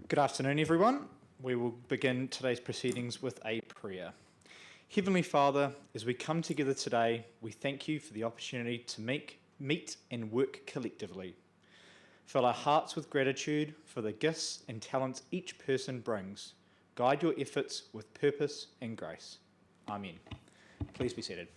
Good afternoon, everyone. We will begin today's proceedings with a prayer. Heavenly Father, as we come together today, we thank you for the opportunity to meet and work collectively. Fill our hearts with gratitude for the gifts and talents each person brings. Guide your efforts with purpose and grace. Amen. Please be seated.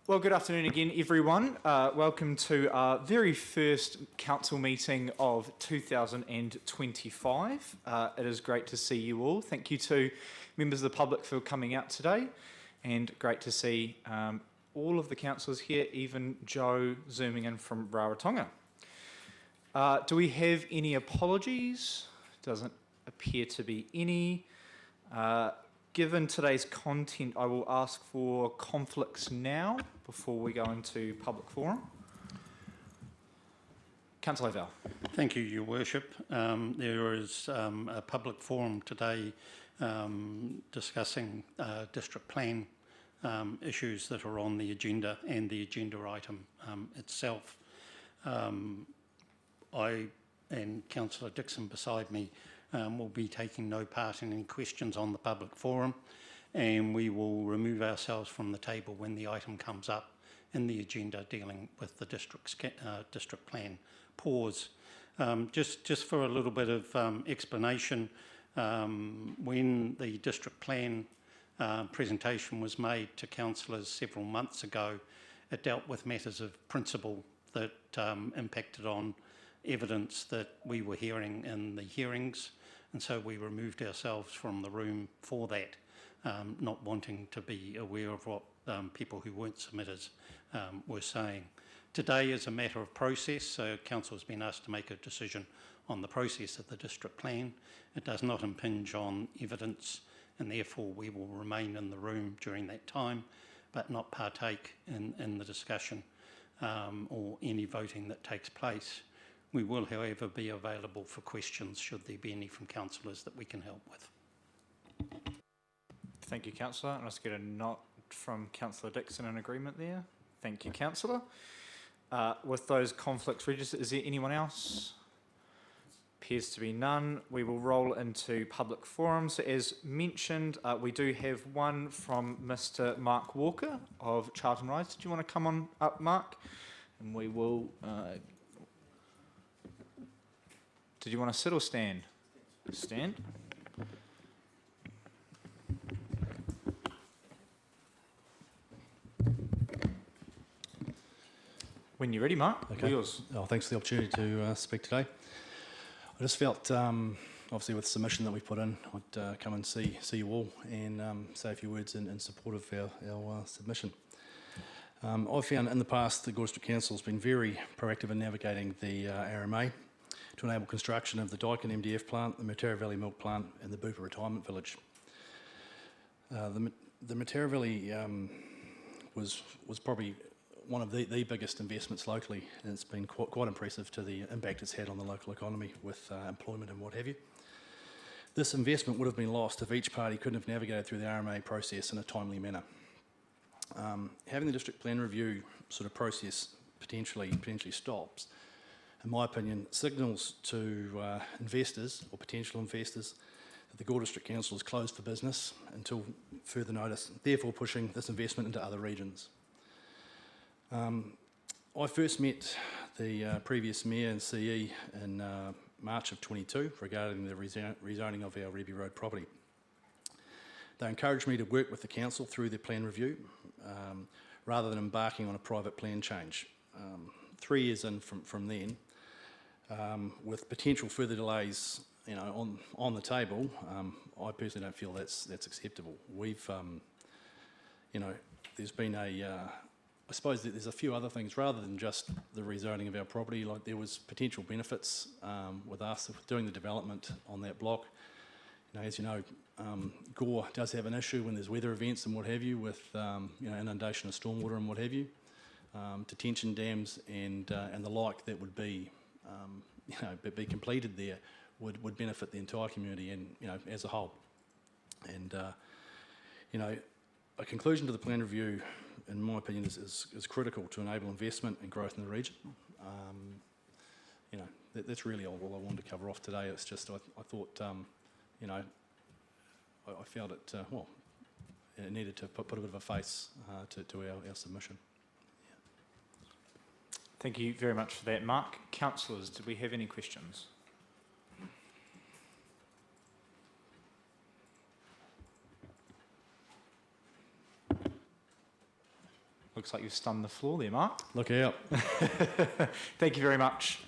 Well, good afternoon again, everyone. Welcome to our very first council meeting of 2025. It is great to see you all. Thank you to members of the public for coming out today, and great to see all of the councillors here, even Joe zooming in from Rarotonga. Do we have any apologies? Doesn't appear to be any. Given today's content, I will ask for conflicts now before we go into public forum. Councillor Val. Thank you, Your Worship. There is a public forum today discussing district plan issues that are on the agenda and the agenda item itself. I and Councillor Dixon beside me will be taking no part in any questions on the public forum, and we will remove ourselves from the table when the item comes up in the agenda dealing with the district plan. Pause. Just for a little bit of explanation, when the district plan presentation was made to councillors several months ago, it dealt with matters of principle that impacted on evidence that we were hearing in the hearings, and so we removed ourselves from the room for that, not wanting to be aware of what people who weren't submitters were saying. Today is a matter of process, so council has been asked to make a decision on the process of the district plan. It does not impinge on evidence, and therefore we will remain in the room during that time, but not partake in the discussion or any voting that takes place. We will, however, be available for questions should there be any from councillors that we can help with. Thank you, Councillor. And let's get a nod from Councillor Dixon in agreement there. Thank you, Councillor. With those conflicts registered, is there anyone else? Appears to be none. We will roll into public forum. So as mentioned, we do have one from Mr. Mark Walker of Charlton Rise. Did you want to come on up, Mark? And we will... Did you want to sit or stand? Stand. When you're ready, Mark. Okay. Yours. Oh, thanks for the opportunity to speak today. I just felt, obviously with the submission that we put in, I'd come and see you all and say a few words in support of our submission. I've found in the past the Gore District Council has been very proactive in navigating the RMA to enable construction of the Dyken MDF plant, the Matera Valley Milk Plant and the Bupa Retirement Village. The Matera Valley was probably one of the biggest investments locally, and it's been quite impressive to the impact it's had on the local economy with employment and what have you. This investment would have been lost if each party couldn't have navigated through the RMA process in a timely manner. Having the district plan review sort of process potentially stops, in my opinion, signals to investors or potential investors that the Gore District Council is closed for business until further notice, therefore pushing this investment into other regions. I first met the previous Mayor and CE in March of 22 regarding the rezoning of our Reby Road property. They encouraged me to work with the council through their plan review rather than embarking on a private plan change. 3 years in from then, with potential further delays, on the table, I personally don't feel that's acceptable. We've, there's been I suppose that there's a few other things rather than just the rezoning of our property. Like there was potential benefits with us doing the development on that block. As you know, Gore does have an issue when there's weather events and what have you with inundation of stormwater and what have you. Detention dams and the like that would be be completed there would benefit the entire community and, as a whole. And, a conclusion to the plan review, in my opinion, is critical to enable investment and growth in the region. That's really all I wanted to cover off today. It's just I thought, I felt it, it needed to put a bit of a face to our submission. Thank you very much for that, Mark. Councillors, do we have any questions? Looks like you've stunned the floor there, Mark. Look out. Thank you very much.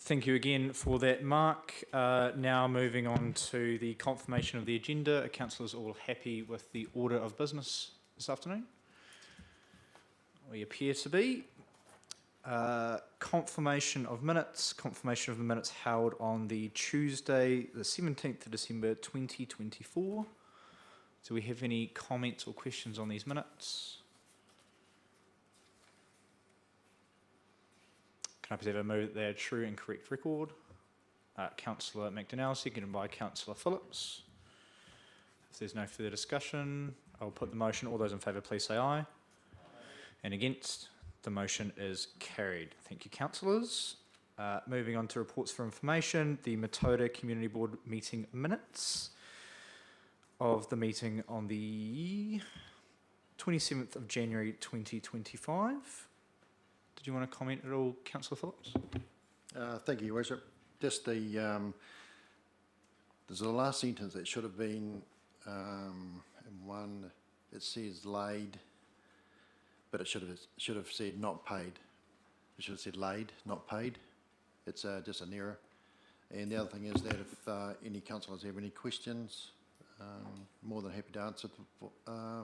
Thank you again for that, Mark. Now moving on to the confirmation of the agenda. Are councillors all happy with the order of business this afternoon? We appear to be. Confirmation of the minutes held on the Tuesday, the 17th of December 2024. Do we have any comments or questions on these minutes? Can I please have a move that they are true and correct record? Councillor McDonnell, seconded by Councillor Phillips. If there's no further discussion, I'll put the motion. All those in favour, please say aye. And against? The motion is carried. Thank you, councillors. Moving on to reports for information, the Matoda Community Board meeting minutes of the meeting on the 27th of January 2025. Did you want to comment at all, Councillor Phillips? Thank you, Your Worship. Just there's the last sentence that should have been in one. It says laid, but it should have said not paid. It should have said laid, not paid. It's just an error. And the other thing is that if any councillors have any questions, more than happy to answer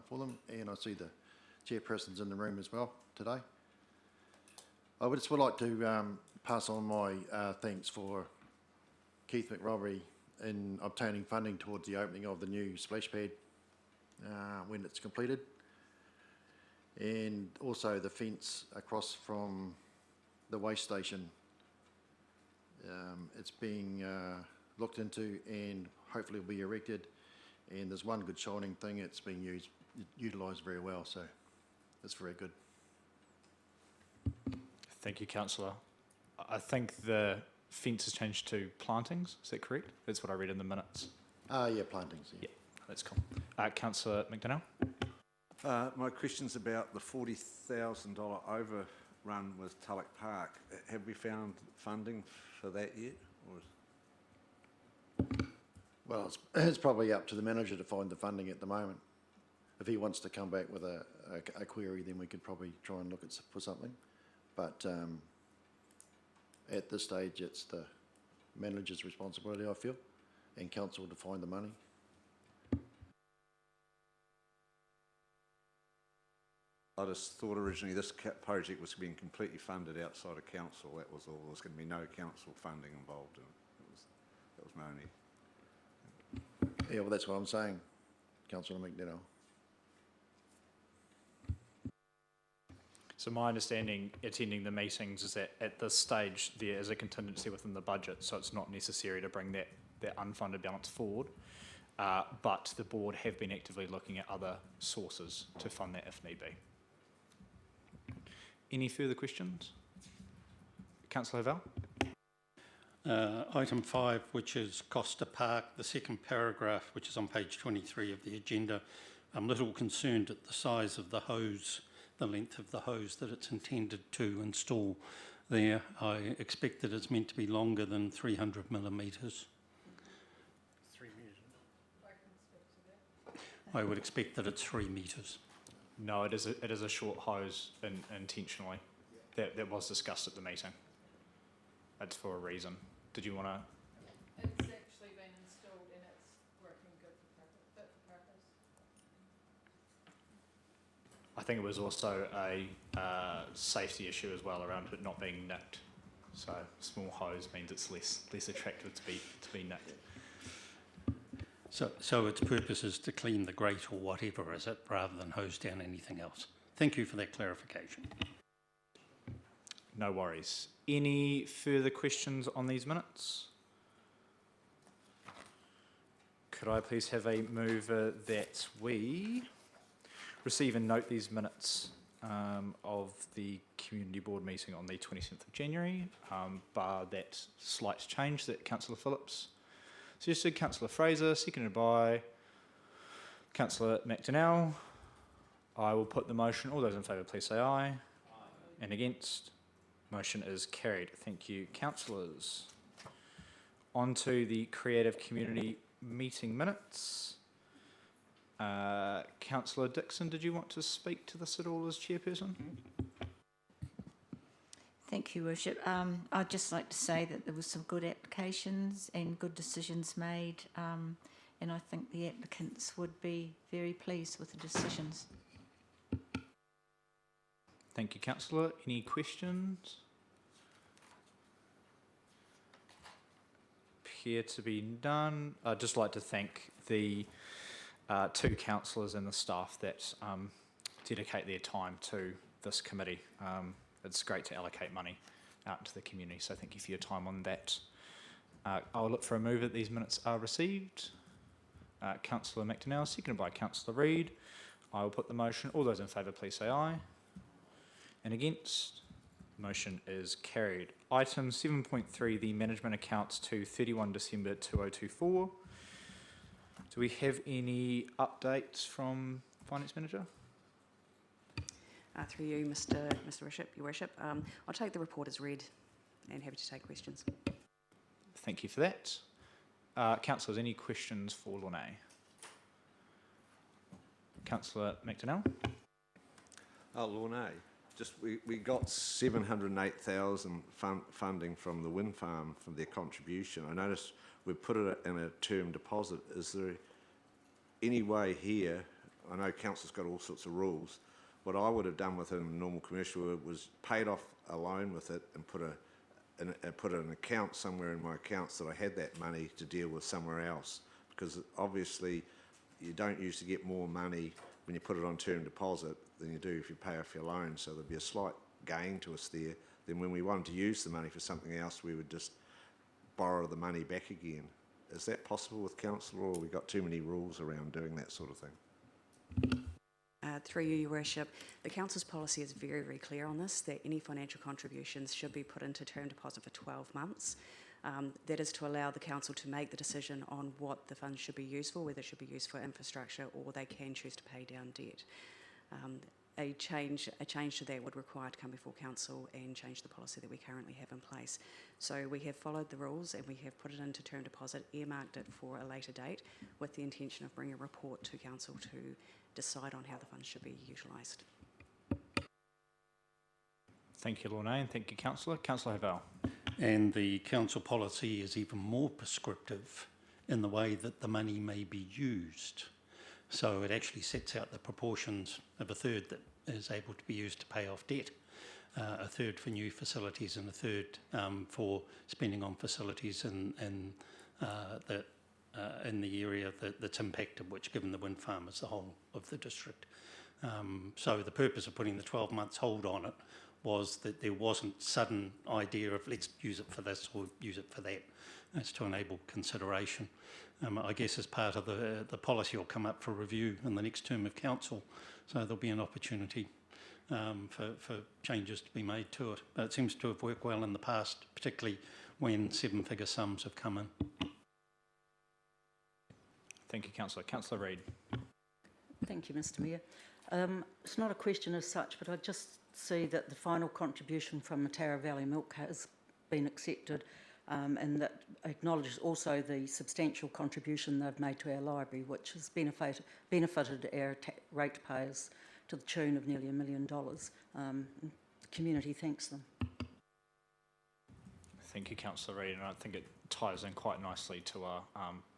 for them. And I see the chairperson's in the room as well today. I would just like to pass on my thanks for Keith McRoberry in obtaining funding towards the opening of the new splash pad when it's completed, and also the fence across from the waste station. It's being looked into and hopefully will be erected, and there's one good shining thing. It's being utilised very well, so it's very good. Thank you, Councillor. I think the fence has changed to plantings, is that correct? That's what I read in the minutes. Yeah, plantings. Yeah, that's cool. Councillor McDonnell? My question's about the $40,000 overrun with Tulloch Park. Have we found funding for that yet? Well, it's probably up to the manager to find the funding at the moment. If he wants to come back with a query, then we could probably try and look for something. But at this stage, it's the manager's responsibility, I feel, and council to find the money. I just thought originally this project was being completely funded outside of council. That was all. There was going to be no council funding involved in it. That was my only. Yeah, well, that's what I'm saying, Councillor McDonnell. So my understanding, attending the meetings, is that at this stage there is a contingency within the budget, so it's not necessary to bring that unfunded balance forward. But the board have been actively looking at other sources to fund that if need be. Any further questions? Councillor Hovell? Item 5, which is Costa Park, the second paragraph, which is on page 23 of the agenda. I'm a little concerned at the size of the hose, the length of the hose that it's intended to install there. I expect that it's meant to be longer than 300 millimetres. 3 metres. I would expect that it's 3 metres. No, it is a short hose intentionally. That was discussed at the meeting. That's for a reason. Did you want to? It's actually been installed and it's working good for purpose. I think it was also a safety issue as well around it not being nicked. So small hose means it's less attractive to be nicked. So its purpose is to clean the grate or whatever, is it, rather than hose down anything else? Thank you for that clarification. No worries. Any further questions on these minutes? Could I please have a mover that we receive and note these minutes of the community board meeting on the 27th of January, bar that slight change that Councillor Phillips suggested. Councillor Fraser, seconded by Councillor McDonnell. I will put the motion. All those in favour, please say aye. Aye. And against? Motion is carried. Thank you, councillors. On to the creative community meeting minutes. Councillor Dixon, did you want to speak to this at all as chairperson? Thank you, Worship. I'd just like to say that there were some good applications and good decisions made, and I think the applicants would be very pleased with the decisions. Thank you, councillor. Any questions? Appear to be none. I'd just like to thank the two councillors and the staff that dedicate their time to this committee. It's great to allocate money out into the community, so thank you for your time on that. I'll look for a move that these minutes are received. Councillor McDonnell, seconded by Councillor Reid. I will put the motion. All those in favour, please say aye. And against? Motion is carried. Item 7.3, the management accounts to 31 December 2024. Do we have any updates from Finance Manager? Through you, Mr. Worship, Your Worship. I'll take the report as read and happy to take questions. Thank you for that. Councillors, any questions for Lorne? Councillor McDonnell. Lorne, just we got 708,000 funding from the wind farm from their contribution. I noticed we put it in a term deposit. Is there any way here? I know council's got all sorts of rules. What I would have done with a normal commercial was paid off a loan with it and put an account somewhere in my accounts that I had that money to deal with somewhere else, because obviously you don't usually get more money when you put it on term deposit than you do if you pay off your loan. So there'd be a slight gain to us there. Then when we wanted to use the money for something else, we would just borrow the money back again. Is that possible with council, or have we got too many rules around doing that sort of thing? Through you, Your Worship, the council's policy is very, very clear on this, that any financial contributions should be put into term deposit for 12 months. That is to allow the council to make the decision on what the funds should be used for, whether it should be used for infrastructure or they can choose to pay down debt. A change to that would require to come before council and change the policy that we currently have in place. So we have followed the rules and we have put it into term deposit, earmarked it for a later date with the intention of bringing a report to council to decide on how the funds should be utilised. Thank you, Lorne, and thank you, councillor. Councillor Havel. And the council policy is even more prescriptive in the way that the money may be used. So it actually sets out the proportions of a third that is able to be used to pay off debt, a third for new facilities, and a third for spending on facilities in the area that's impacted, which, given the wind farm, is the whole of the district. So the purpose of putting the 12 months hold on it was that there wasn't sudden idea of let's use it for this or use it for that. It's to enable consideration. I guess as part of the policy will come up for review in the next term of council, so there'll be an opportunity for changes to be made to it. But it seems to have worked well in the past, particularly when seven-figure sums have come in. Thank you, councillor. Councillor Reid. Thank you, Mr. Mayor. It's not a question as such, but I just see that the final contribution from Mataura Valley Milk has been accepted, and that acknowledges also the substantial contribution they've made to our library, which has benefited our ratepayers to the tune of nearly $1 million. The community thanks them. Thank you, councillor Reid, and I think it ties in quite nicely to our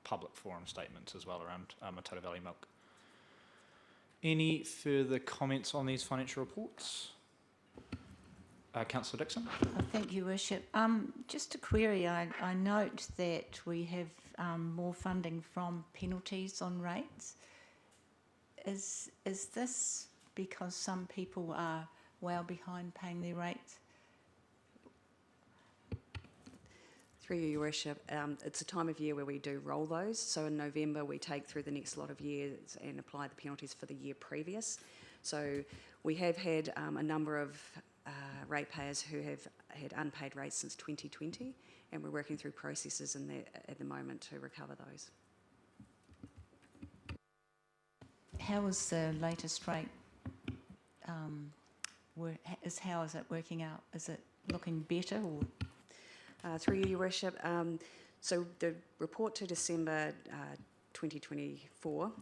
public forum statements as well around Mataura Valley Milk. Any further comments on these financial reports? Councillor Dixon. Thank you, Worship. Just a query. I note that we have more funding from penalties on rates. Is this because some people are well behind paying their rates? Through you, Your Worship, it's a time of year where we do roll those. So in November, we take through the next lot of years and apply the penalties for the year previous. So we have had a number of ratepayers who have had unpaid rates since 2020, and we're working through processes in at the moment to recover those. How is the latest rate? How is it working out? Is it looking better or? Through you, Your Worship, so the report to December 2024,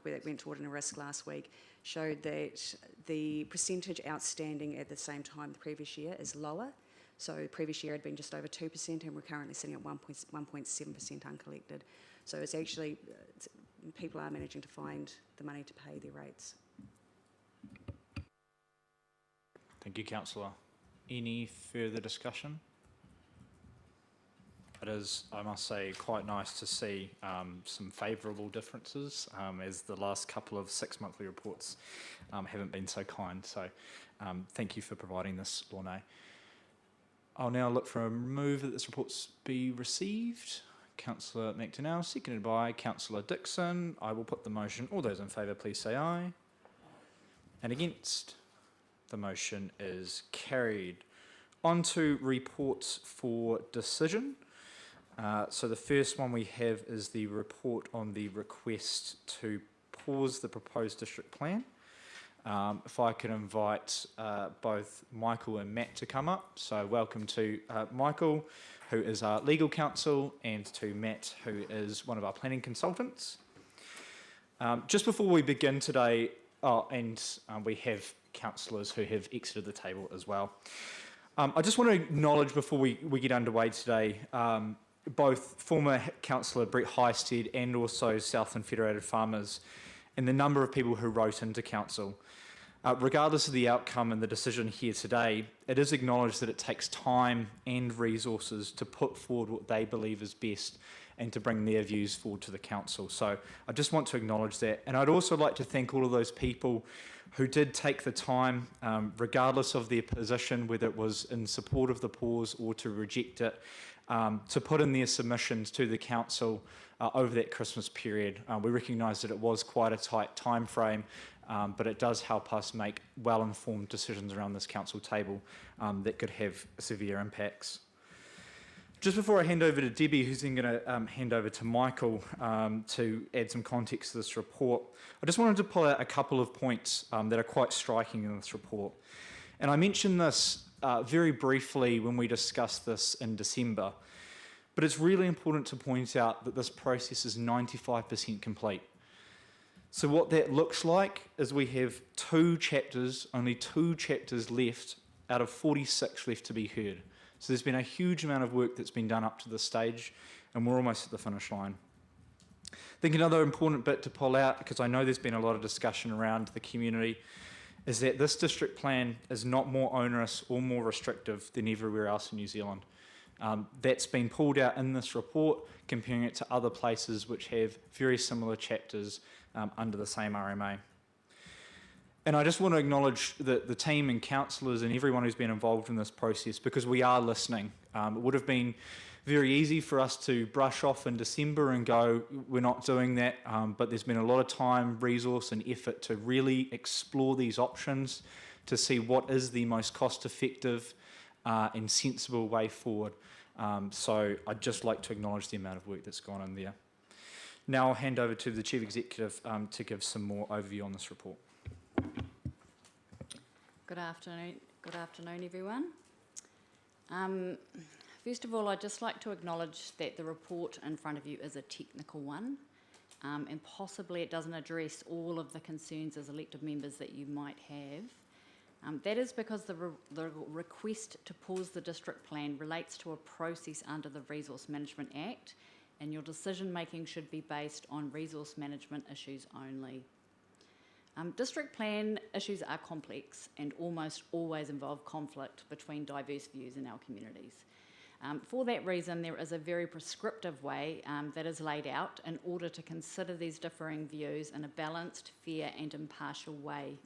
where it went to Audit and Risk last week, showed that the percentage outstanding at the same time the previous year is lower. So the previous year had been just over 2%, and we're currently sitting at 1.7% uncollected. So it's actually, people are managing to find the money to pay their rates. Thank you, Councillor. Any further discussion? It is, I must say, quite nice to see some favourable differences as the last couple of 6 monthly reports haven't been so kind. So thank you for providing this, Lorne. I'll now look for a move that this report be received. Councillor McDonnell, seconded by Councillor Dixon. I will put the motion. All those in favour, please say aye. And against? The motion is carried. On to reports for decision. So the first one we have is the report on the request to pause the proposed district plan. If I could invite both Michael and Matt to come up. So welcome to Michael, who is our legal counsel, and to Matt, who is one of our planning consultants. Just before we begin today, we have councillors who have exited the table as well. I just want to acknowledge before we get underway today, both former councillor Brett Highstead and also Southland Federated Farmers, and the number of people who wrote into council. Regardless of the outcome and the decision here today, it is acknowledged that it takes time and resources to put forward what they believe is best and to bring their views forward to the council. So I just want to acknowledge that. And I'd also like to thank all of those people who did take the time, regardless of their position, whether it was in support of the pause or to reject it, to put in their submissions to the council over that Christmas period. We recognise that it was quite a tight time frame, but it does help us make well-informed decisions around this council table that could have severe impacts. Just before I hand over to Debbie, who's then going to hand over to Michael to add some context to this report, I just wanted to pull out a couple of points that are quite striking in this report. And I mentioned this very briefly when we discussed this in December, but it's really important to point out that this process is 95% complete. So what that looks like is we have only two chapters left out of 46 left to be heard. So there's been a huge amount of work that's been done up to this stage, and we're almost at the finish line. I think another important bit to pull out, because I know there's been a lot of discussion around the community, is that this district plan is not more onerous or more restrictive than everywhere else in New Zealand. That's been pulled out in this report, comparing it to other places which have very similar chapters under the same RMA. And I just want to acknowledge the team and councillors and everyone who's been involved in this process, because we are listening. It would have been very easy for us to brush off in December and go, we're not doing that, but there's been a lot of time, resource and effort to really explore these options to see what is the most cost-effective and sensible way forward. So I'd just like to acknowledge the amount of work that's gone in there. Now I'll hand over to the Chief Executive to give some more overview on this report. Good afternoon, everyone. First of all, I'd just like to acknowledge that the report in front of you is a technical one, and possibly it doesn't address all of the concerns as elected members that you might have. That is because the request to pause the district plan relates to a process under the Resource Management Act, and your decision making should be based on resource management issues only. District plan issues are complex and almost always involve conflict between diverse views in our communities. For that reason, there is a very prescriptive way that is laid out in order to consider these differing views in a balanced, fair and impartial way.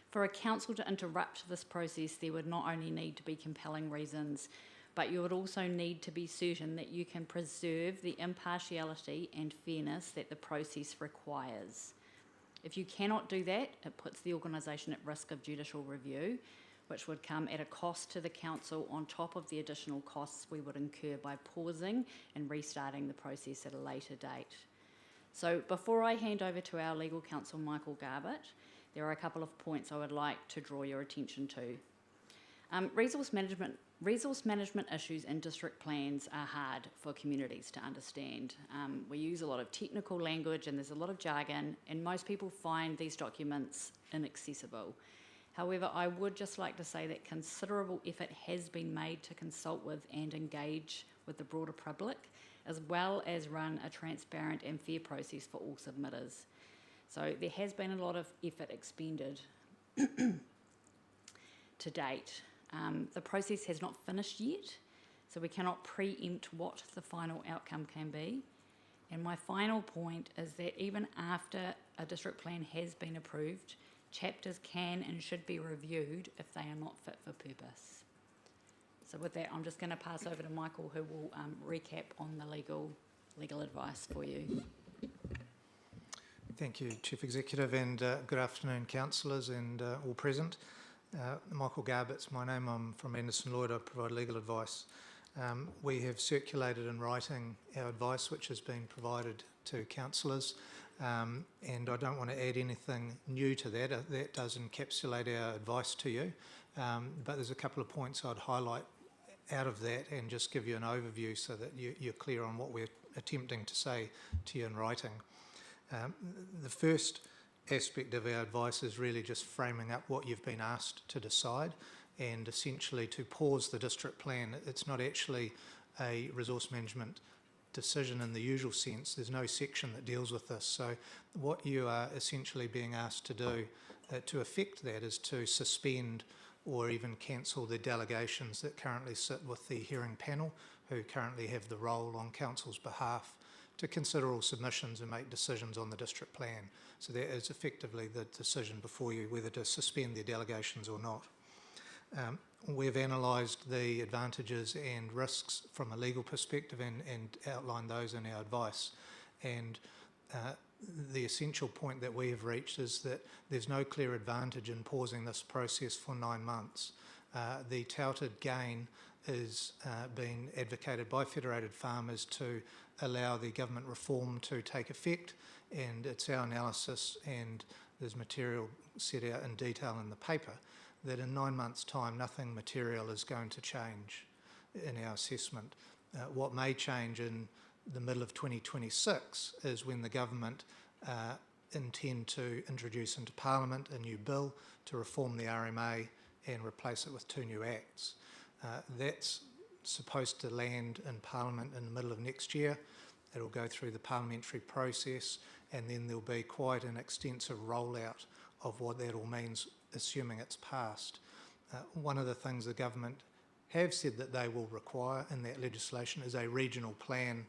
For a council to interrupt this process, there would not only need to be compelling reasons, but you would also need to be certain that you can preserve the impartiality and fairness that the process requires. If you cannot do that, it puts the organisation at risk of judicial review, which would come at a cost to the council on top of the additional costs we would incur by pausing and restarting the process at a later date. So before I hand over to our legal counsel, Michael Garbutt, there are a couple of points I would like to draw your attention to. Resource management issues and district plans are hard for communities to understand. We use a lot of technical language and there's a lot of jargon, and most people find these documents inaccessible. However, I would just like to say that considerable effort has been made to consult with and engage with the broader public, as well as run a transparent and fair process for all submitters. So there has been a lot of effort expended to date. The process has not finished yet, so we cannot preempt what the final outcome can be. And my final point is that even after a district plan has been approved, chapters can and should be reviewed if they are not fit for purpose. So with that, I'm just going to pass over to Michael, who will recap on the legal advice for you. Thank you, Chief Executive, and good afternoon, councillors and all present. Michael Garbutt's my name. I'm from Anderson Lloyd. I provide legal advice. We have circulated in writing our advice, which has been provided to councillors, and I don't want to add anything new to that. That does encapsulate our advice to you, but there's a couple of points I'd highlight out of that and just give you an overview so that you're clear on what we're attempting to say to you in writing. The first aspect of our advice is really just framing up what you've been asked to decide and essentially to pause the district plan. It's not actually a resource management decision in the usual sense. There's no section that deals with this. So what you are essentially being asked to do to effect that is to suspend or even cancel the delegations that currently sit with the hearing panel, who currently have the role on council's behalf to consider all submissions and make decisions on the district plan. So that is effectively the decision before you, whether to suspend their delegations or not. We've analysed the advantages and risks from a legal perspective and outlined those in our advice. And the essential point that we have reached is that there's no clear advantage in pausing this process for 9 months. The touted gain is being advocated by Federated Farmers to allow the government reform to take effect, and it's our analysis, and there's material set out in detail in the paper, that in 9 months' time nothing material is going to change in our assessment. What may change in the middle of 2026 is when the government intend to introduce into Parliament a new bill to reform the RMA and replace it with 2 new acts. That's supposed to land in Parliament in the middle of next year. It'll go through the parliamentary process, and then there'll be quite an extensive rollout of what that all means, assuming it's passed. One of the things the government have said that they will require in that legislation is a regional plan,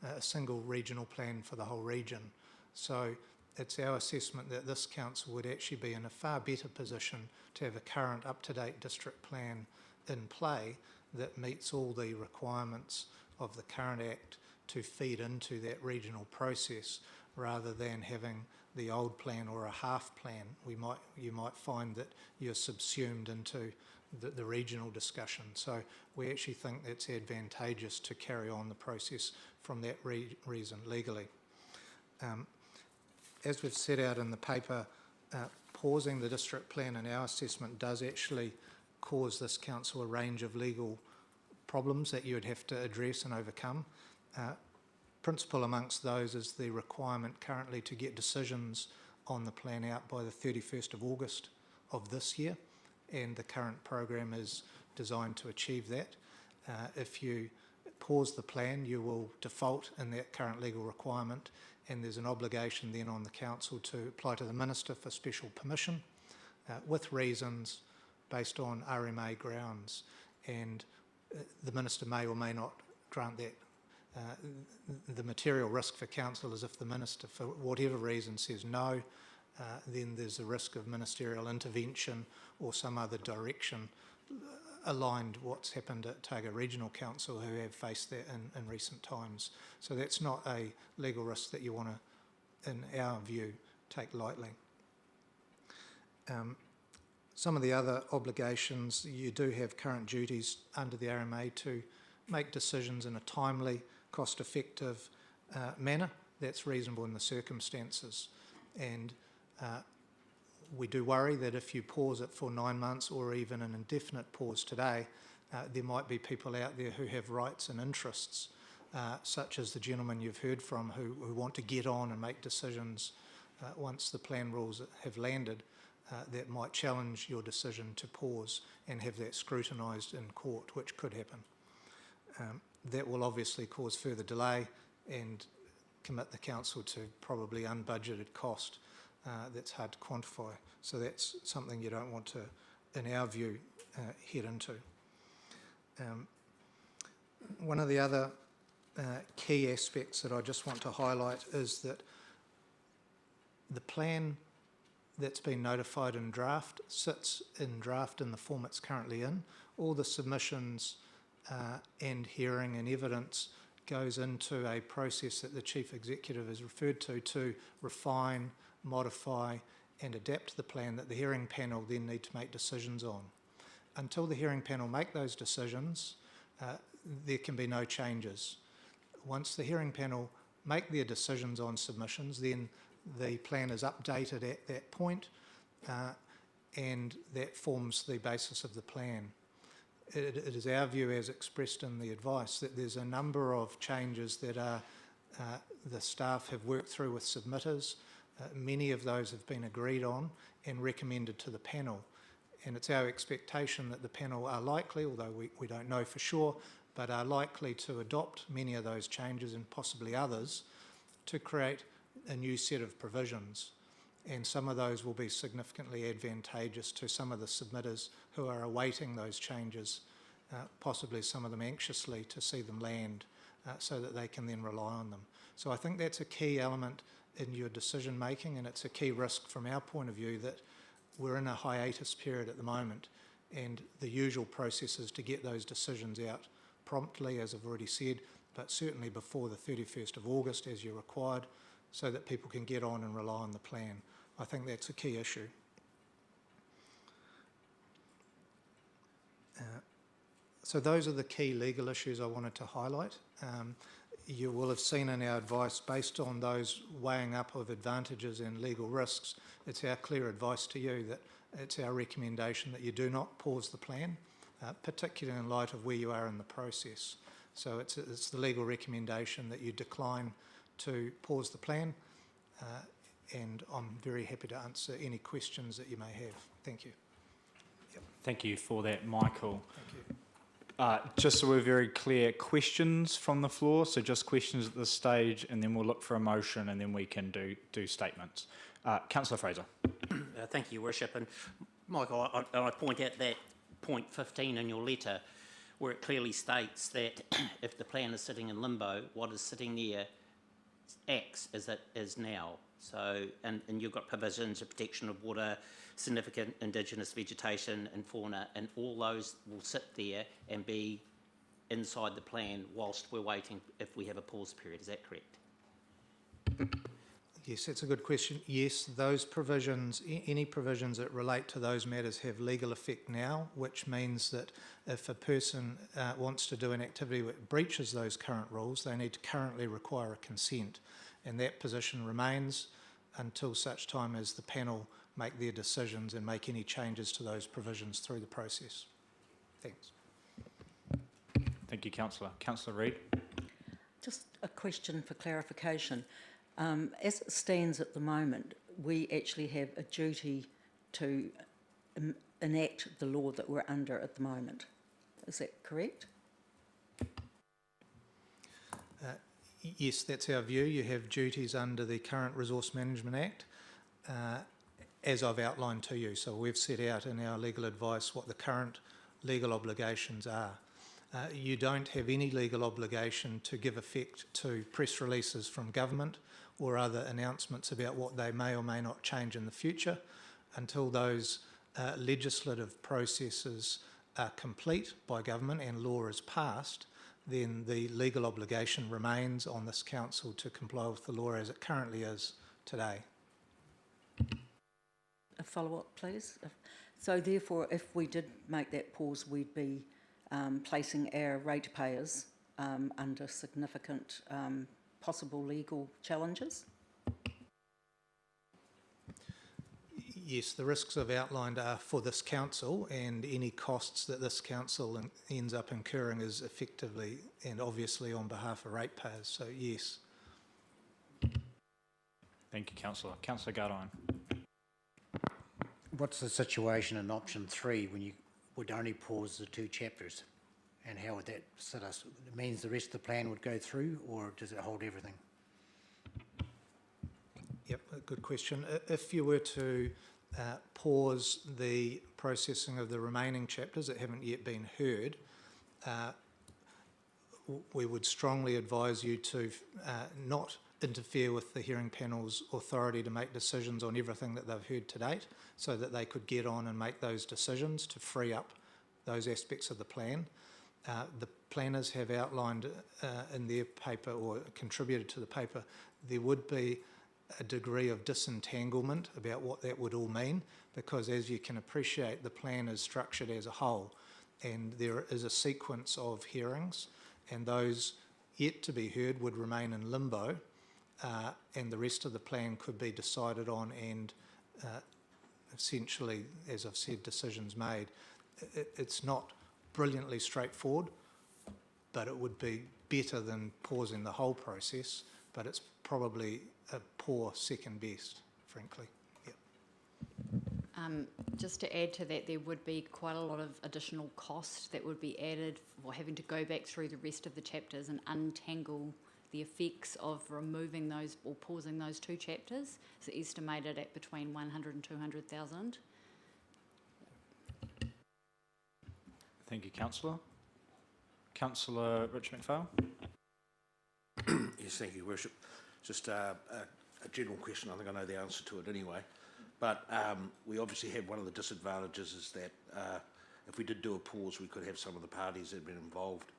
a single regional plan for the whole region. So it's our assessment that this council would actually be in a far better position to have a current up-to-date district plan in play that meets all the requirements of the current Act to feed into that regional process, rather than having the old plan or a half plan. You might find that you're subsumed into the regional discussion. So we actually think it's advantageous to carry on the process from that reason legally. As we've set out in the paper, pausing the district plan in our assessment does actually cause this council a range of legal problems that you would have to address and overcome. Principal amongst those is the requirement currently to get decisions on the plan out by the 31st of August of this year, and the current program is designed to achieve that. If you pause the plan, you will default in that current legal requirement, and there's an obligation then on the council to apply to the Minister for special permission with reasons based on RMA grounds. And the Minister may or may not grant that. The material risk for council is if the Minister, for whatever reason, says no, then there's a risk of ministerial intervention or some other direction aligned what's happened at Otago Regional Council, who have faced that in recent times. So that's not a legal risk that you want to, in our view, take lightly. Some of the other obligations, you do have current duties under the RMA to make decisions in a timely, cost-effective manner that's reasonable in the circumstances. And we do worry that if you pause it for 9 months or even an indefinite pause today, there might be people out there who have rights and interests, such as the gentleman you've heard from, who want to get on and make decisions once the plan rules have landed, that might challenge your decision to pause and have that scrutinised in court, which could happen. That will obviously cause further delay and commit the council to probably unbudgeted cost that's hard to quantify. So that's something you don't want to, in our view, head into. One of the other key aspects that I just want to highlight is that the plan that's been notified in draft sits in draft in the form it's currently in. All the submissions and hearing and evidence goes into a process that the Chief Executive has referred to refine, modify and adapt the plan that the hearing panel then need to make decisions on. Until the hearing panel make those decisions, there can be no changes. Once the hearing panel make their decisions on submissions, then the plan is updated at that point, and that forms the basis of the plan. It is our view, as expressed in the advice, that there's a number of changes that the staff have worked through with submitters. Many of those have been agreed on and recommended to the panel. And it's our expectation that the panel are likely, although we don't know for sure, but are likely to adopt many of those changes and possibly others to create a new set of provisions. And some of those will be significantly advantageous to some of the submitters who are awaiting those changes, possibly some of them anxiously to see them land so that they can then rely on them. So I think that's a key element in your decision making, and it's a key risk from our point of view that we're in a hiatus period at the moment, and the usual process is to get those decisions out promptly, as I've already said, but certainly before the 31st of August as you're required, so that people can get on and rely on the plan. I think that's a key issue. So those are the key legal issues I wanted to highlight. You will have seen in our advice, based on those weighing up of advantages and legal risks, it's our clear advice to you that it's our recommendation that you do not pause the plan, particularly in light of where you are in the process. So it's the legal recommendation that you decline to pause the plan, and I'm very happy to answer any questions that you may have. Thank you. Yep. Thank you for that, Michael. Thank you. Just so we're very clear, questions from the floor, so just questions at this stage, and then we'll look for a motion, and then we can do statements. Councillor Fraser. Thank you, Your Worship. And Michael, I point out that point 15 in your letter, where it clearly states that if the plan is sitting in limbo, what is sitting there acts as it is now. So, and you've got provisions of protection of water, significant indigenous vegetation and fauna, and all those will sit there and be inside the plan whilst we're waiting if we have a pause period. Is that correct? Yes, that's a good question. Yes, those provisions, any provisions that relate to those matters have legal effect now, which means that if a person wants to do an activity that breaches those current rules, they need to currently require a consent. And that position remains until such time as the panel make their decisions and make any changes to those provisions through the process. Thanks. Thank you, Councillor. Councillor Reid. Just a question for clarification. As it stands at the moment, we actually have a duty to enact the law that we're under at the moment. Is that correct? Yes, that's our view. You have duties under the current Resource Management Act, as I've outlined to you. So we've set out in our legal advice what the current legal obligations are. You don't have any legal obligation to give effect to press releases from government or other announcements about what they may or may not change in the future until those legislative processes are complete by government and law is passed. Then the legal obligation remains on this council to comply with the law as it currently is today. A follow-up, please. So therefore, if we did make that pause, we'd be placing our ratepayers under significant possible legal challenges? Yes, the risks I've outlined are for this council, and any costs that this council ends up incurring is effectively and obviously on behalf of ratepayers, so yes. Thank you, Councillor. Councillor Gardine. What's the situation in option 3 when you would only pause the 2 chapters? And how would that sit us? It means the rest of the plan would go through, or does it hold everything? Yep, a good question. If you were to pause the processing of the remaining chapters that haven't yet been heard, we would strongly advise you to not interfere with the hearing panel's authority to make decisions on everything that they've heard to date, so that they could get on and make those decisions to free up those aspects of the plan. The planners have outlined in their paper, or contributed to the paper, there would be a degree of disentanglement about what that would all mean, because as you can appreciate, the plan is structured as a whole, and there is a sequence of hearings, and those yet to be heard would remain in limbo, and the rest of the plan could be decided on and essentially, as I've said, decisions made. It's not brilliantly straightforward, but it would be better than pausing the whole process, but it's probably a poor second best, frankly. Yep. Just to add to that, there would be quite a lot of additional cost that would be added for having to go back through the rest of the chapters and untangle the effects of removing those or pausing those 2 chapters. It's estimated at between 100 and 200,000. Thank you, Councillor. Councillor Rich McPhail. Yes, thank you, Worship. Just a general question. I think I know the answer to it anyway. But we obviously have one of the disadvantages is that if we did do a pause, we could have some of the parties that have been involved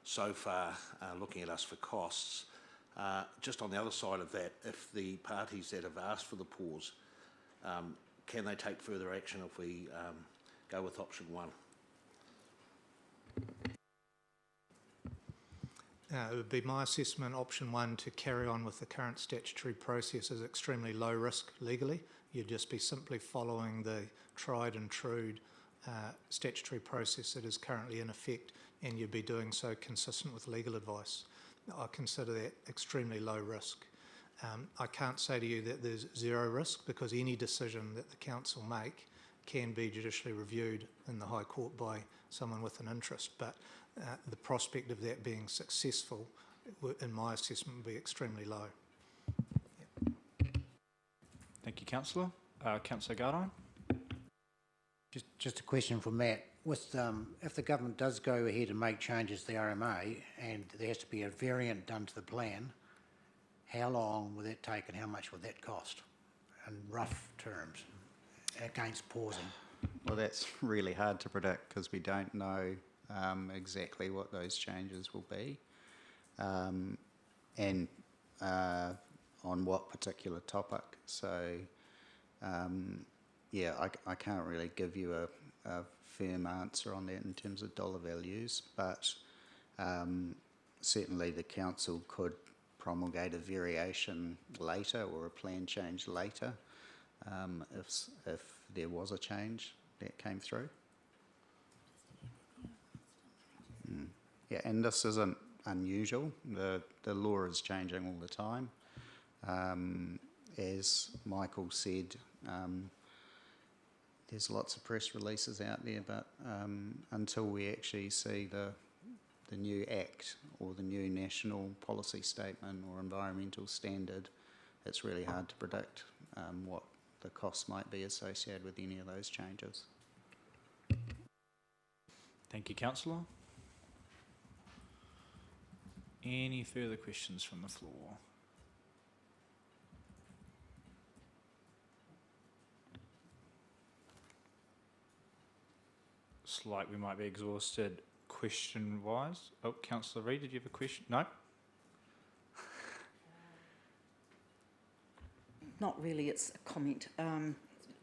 so far looking at us for costs. Just on the other side of that, if the parties that have asked for the pause, can they take further action if we go with option 1? It would be my assessment, option 1, to carry on with the current statutory process is extremely low risk legally. You'd just be simply following the tried and true statutory process that is currently in effect, and you'd be doing so consistent with legal advice. I consider that extremely low risk. I can't say to you that there's zero risk, because any decision that the council make can be judicially reviewed in the High Court by someone with an interest, but the prospect of that being successful, in my assessment, would be extremely low. Yep. Thank you, Councillor. Councillor Gardine. Just a question for Matt. With if the government does go ahead and make changes to the RMA, and there has to be a variant done to the plan, how long will that take and how much will that cost in rough terms against pausing? Well, that's really hard to predict because we don't know exactly what those changes will be and on what particular topic. So, yeah, I can't really give you a firm answer on that in terms of dollar values, but certainly the council could promulgate a variation later or a plan change later if there was a change that came through. Yeah, and this isn't unusual. The law is changing all the time. As Michael said, there's lots of press releases out there, but until we actually see the new act or the new national policy statement or environmental standard, it's really hard to predict what the costs might be associated with any of those changes. Thank you, Councillor. Any further questions from the floor? It's like we might be exhausted question-wise. Oh, Councillor Reid, did you have a question? No? Not really, it's a comment.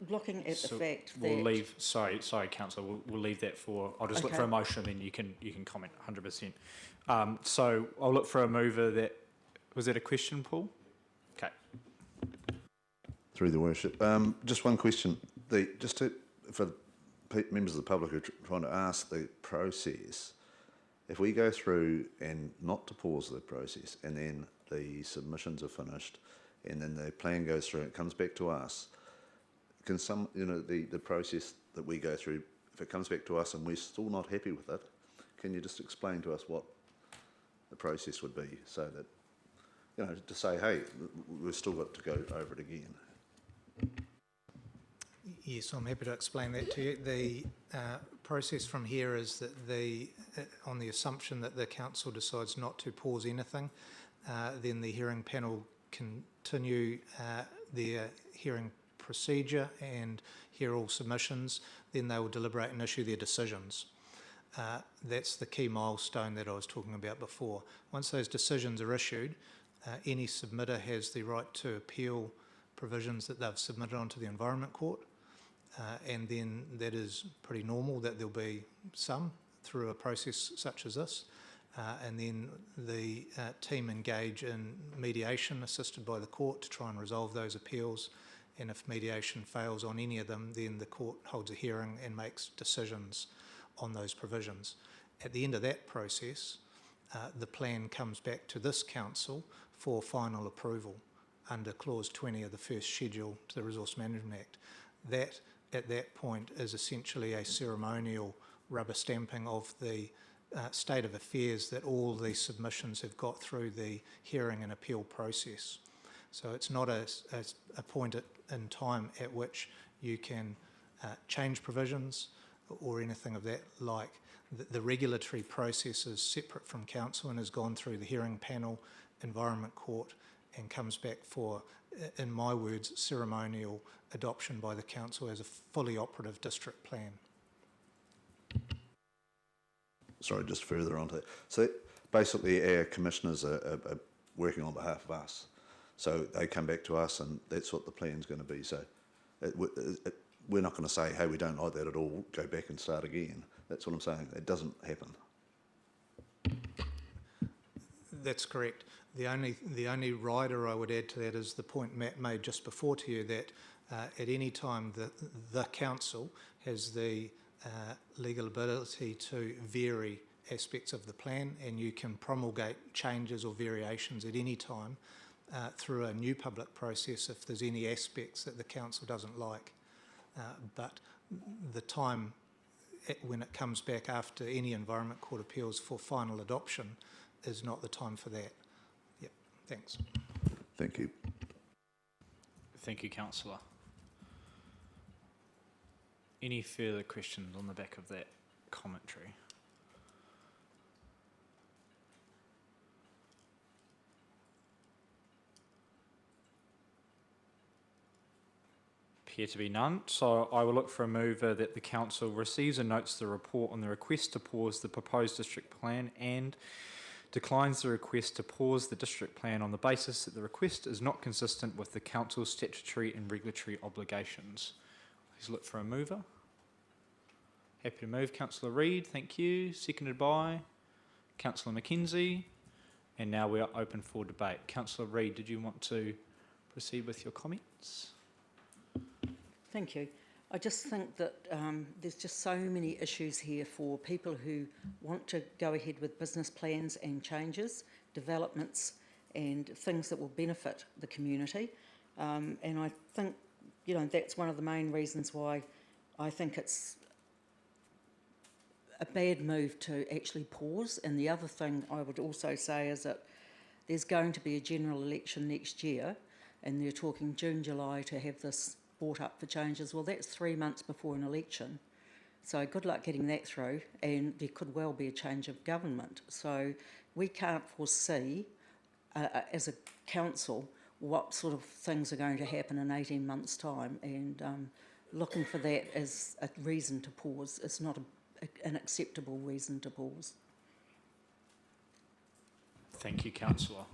Looking at the fact that... We'll leave, sorry, Councillor, we'll leave that for, I'll just look Okay. for a motion and then you can comment 100%. So I'll look for a mover that, was that a question, Paul? Okay. Through the worship. Just one question. For members of the public who are trying to ask the process, if we go through and not to pause the process and then the submissions are finished and then the plan goes through and it comes back to us, can the process that we go through, if it comes back to us and we're still not happy with it, can you just explain to us what the process would be so that, to say, hey, we've still got to go over it again? Yes, I'm happy to explain that to you. The process from here is that on the assumption that the council decides not to pause anything, then the hearing panel continue their hearing procedure and hear all submissions. Then they will deliberate and issue their decisions. That's the key milestone that I was talking about before. Once those decisions are issued, any submitter has the right to appeal provisions that they've submitted onto the Environment Court. And then that is pretty normal that there'll be some through a process such as this. And then the team engage in mediation assisted by the court to try and resolve those appeals. And if mediation fails on any of them, then the court holds a hearing and makes decisions on those provisions. At the end of that process, the plan comes back to this council for final approval under Clause 20 of the first schedule to the Resource Management Act. That, at that point, is essentially a ceremonial rubber stamping of the state of affairs that all the submissions have got through the hearing and appeal process. So it's not a point in time at which you can change provisions or anything of that like. The regulatory process is separate from council and has gone through the hearing panel, Environment Court, and comes back for, in my words, ceremonial adoption by the council as a fully operative district plan. Sorry, just further on to that. So basically our commissioners are working on behalf of us. So they come back to us and that's what the plan's going to be. So we're not going to say, hey, we don't like that at all, go back and start again. That's what I'm saying. It doesn't happen. That's correct. The only rider I would add to that is the point Matt made just before to you that at any time the council has the legal ability to vary aspects of the plan, and you can promulgate changes or variations at any time through a new public process if there's any aspects that the council doesn't like. But the time when it comes back after any Environment Court appeals for final adoption is not the time for that. Yep, thanks. Thank you. Thank you, Councillor. Any further questions on the back of that commentary? Appear to be none, so I will look for a mover that the council receives and notes the report on the request to pause the proposed district plan and declines the request to pause the district plan on the basis that the request is not consistent with the council's statutory and regulatory obligations. Please look for a mover. Happy to move, Councillor Reid, thank you. Seconded by Councillor McKenzie. And now we are open for debate. Councillor Reid, did you want to proceed with your comments? Thank you. I just think that there's just so many issues here for people who want to go ahead with business plans and changes, developments and things that will benefit the community. And I think, that's one of the main reasons why I think it's a bad move to actually pause. And the other thing I would also say is that there's going to be a general election next year, and they're talking June, July to have this brought up for changes. Well, that's 3 months before an election. So good luck getting that through, and there could well be a change of government. So we can't foresee, as a council, what sort of things are going to happen in 18 months' time, and looking for that as a reason to pause is not an acceptable reason to pause. Thank you, Councillor.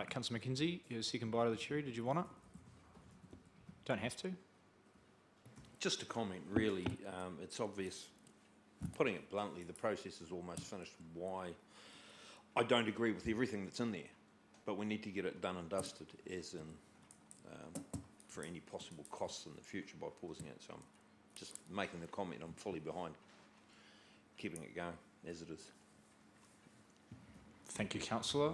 Councillor McKenzie, your second bite of the cherry, did you want it? Don't have to. Just a comment, really. It's obvious, putting it bluntly, the process is almost finished. Why? I don't agree with everything that's in there, but we need to get it done and dusted, as in for any possible costs in the future by pausing it. So I'm just making the comment. I'm fully behind keeping it going as it is. Thank you, Councillor.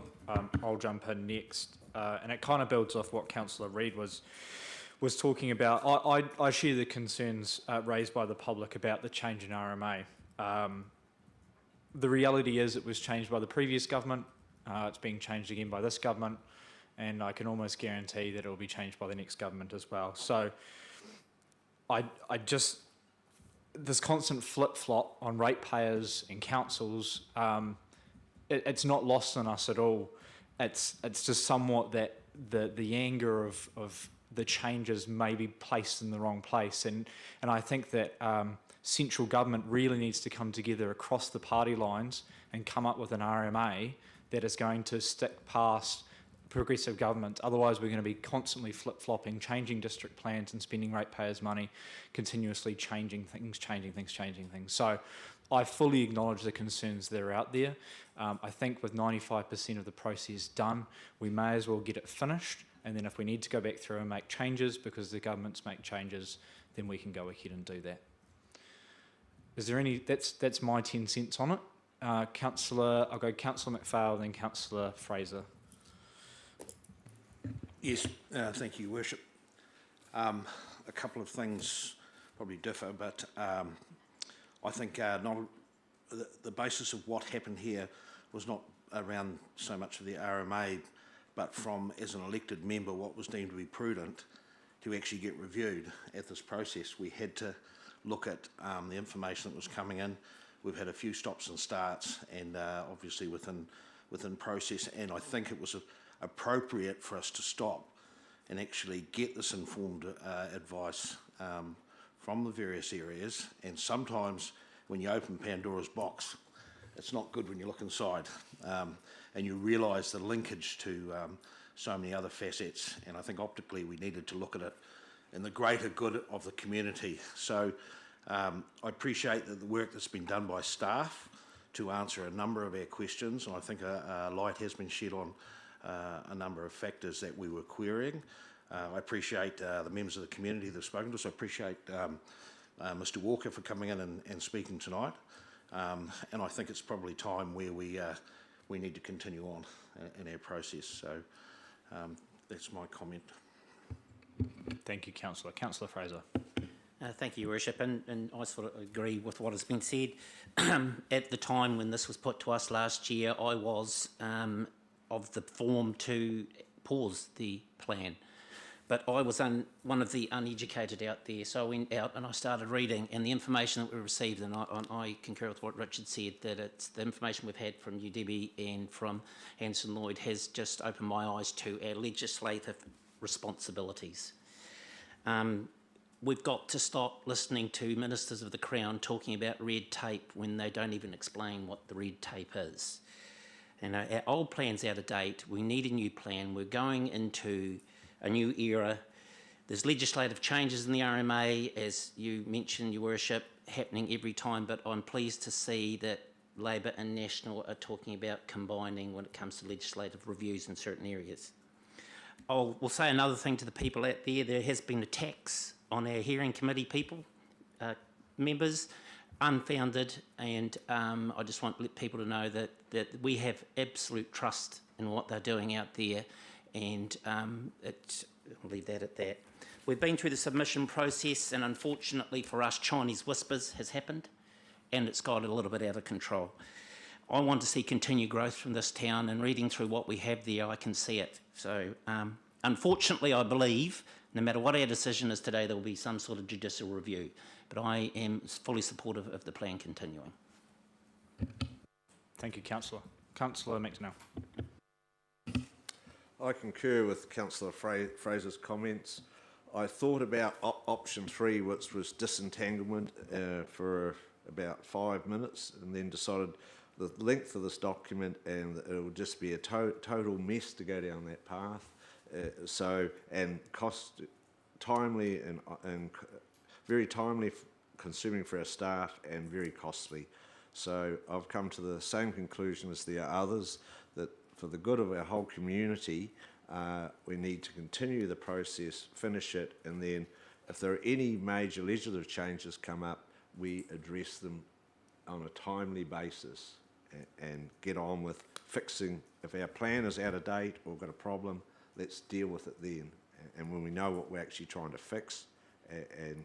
I'll jump in next, and it kind of builds off what Councillor Reid was talking about. I share the concerns raised by the public about the change in RMA. The reality is it was changed by the previous government. It's being changed again by this government, and I can almost guarantee that it will be changed by the next government as well. So I just, this constant flip-flop on ratepayers and councils, it's not lost on us at all. It's just somewhat that the anger of the changes may be placed in the wrong place, and I think that central government really needs to come together across the party lines and come up with an RMA that is going to stick past progressive government. Otherwise, we're going to be constantly flip-flopping, changing district plans and spending ratepayers' money, continuously changing things. So I fully acknowledge the concerns that are out there. I think with 95% of the process done, we may as well get it finished, and then if we need to go back through and make changes because the governments make changes, then we can go ahead and do that. Is there any, that's my 10 cents on it. I'll go Councillor McPhail, then Councillor Fraser. Yes, thank you, Worship. A couple of things probably differ, but I think the basis of what happened here was not around so much of the RMA, but from, as an elected member, what was deemed to be prudent to actually get reviewed at this process. We had to look at the information that was coming in. We've had a few stops and starts, and obviously within process, and I think it was appropriate for us to stop and actually get this informed advice from the various areas. And sometimes when you open Pandora's box, it's not good when you look inside, and you realise the linkage to so many other facets. And I think optically we needed to look at it in the greater good of the community. So I appreciate the work that's been done by staff to answer a number of our questions, and I think a light has been shed on a number of factors that we were querying. I appreciate the members of the community that have spoken to us. I appreciate Mr. Walker for coming in and speaking tonight. And I think it's probably time where we need to continue on in our process. So that's my comment. Thank you, Councillor. Councillor Fraser. Thank you, Your Worship, and I sort of agree with what has been said. At the time when this was put to us last year, I was of the form to pause the plan. But I was one of the uneducated out there, so I went out and I started reading, and the information that we received, and I concur with what Richard said, that it's the information we've had from UDB and from Hanson Lloyd has just opened my eyes to our legislative responsibilities. We've got to stop listening to ministers of the Crown talking about red tape when they don't even explain what the red tape is. And our old plan's out of date. We need a new plan. We're going into a new era. There's legislative changes in the RMA, as you mentioned, Your Worship, happening every time, but I'm pleased to see that Labor and National are talking about combining when it comes to legislative reviews in certain areas. We'll say another thing to the people out there. There has been attacks on our hearing committee members, unfounded, and I just want people to know that we have absolute trust in what they're doing out there, and I'll leave that at that. We've been through the submission process, and unfortunately for us, Chinese whispers has happened, and it's got a little bit out of control. I want to see continued growth from this town, and reading through what we have there, I can see it. So unfortunately, I believe no matter what our decision is today, there will be some sort of judicial review. But I am fully supportive of the plan continuing. Thank you, Councillor. Councillor McDonnell. I concur with Councillor Fraser's comments. I thought about option 3, which was disentanglement, for about 5 minutes, and then decided the length of this document and it would just be a total mess to go down that path. And cost timely and very timely consuming for our staff and very costly. So I've come to the same conclusion as the others, that for the good of our whole community, we need to continue the process, finish it, and then if there are any major legislative changes come up, we address them on a timely basis and get on with fixing. If our plan is out of date or got a problem, let's deal with it then. And when we know what we're actually trying to fix, and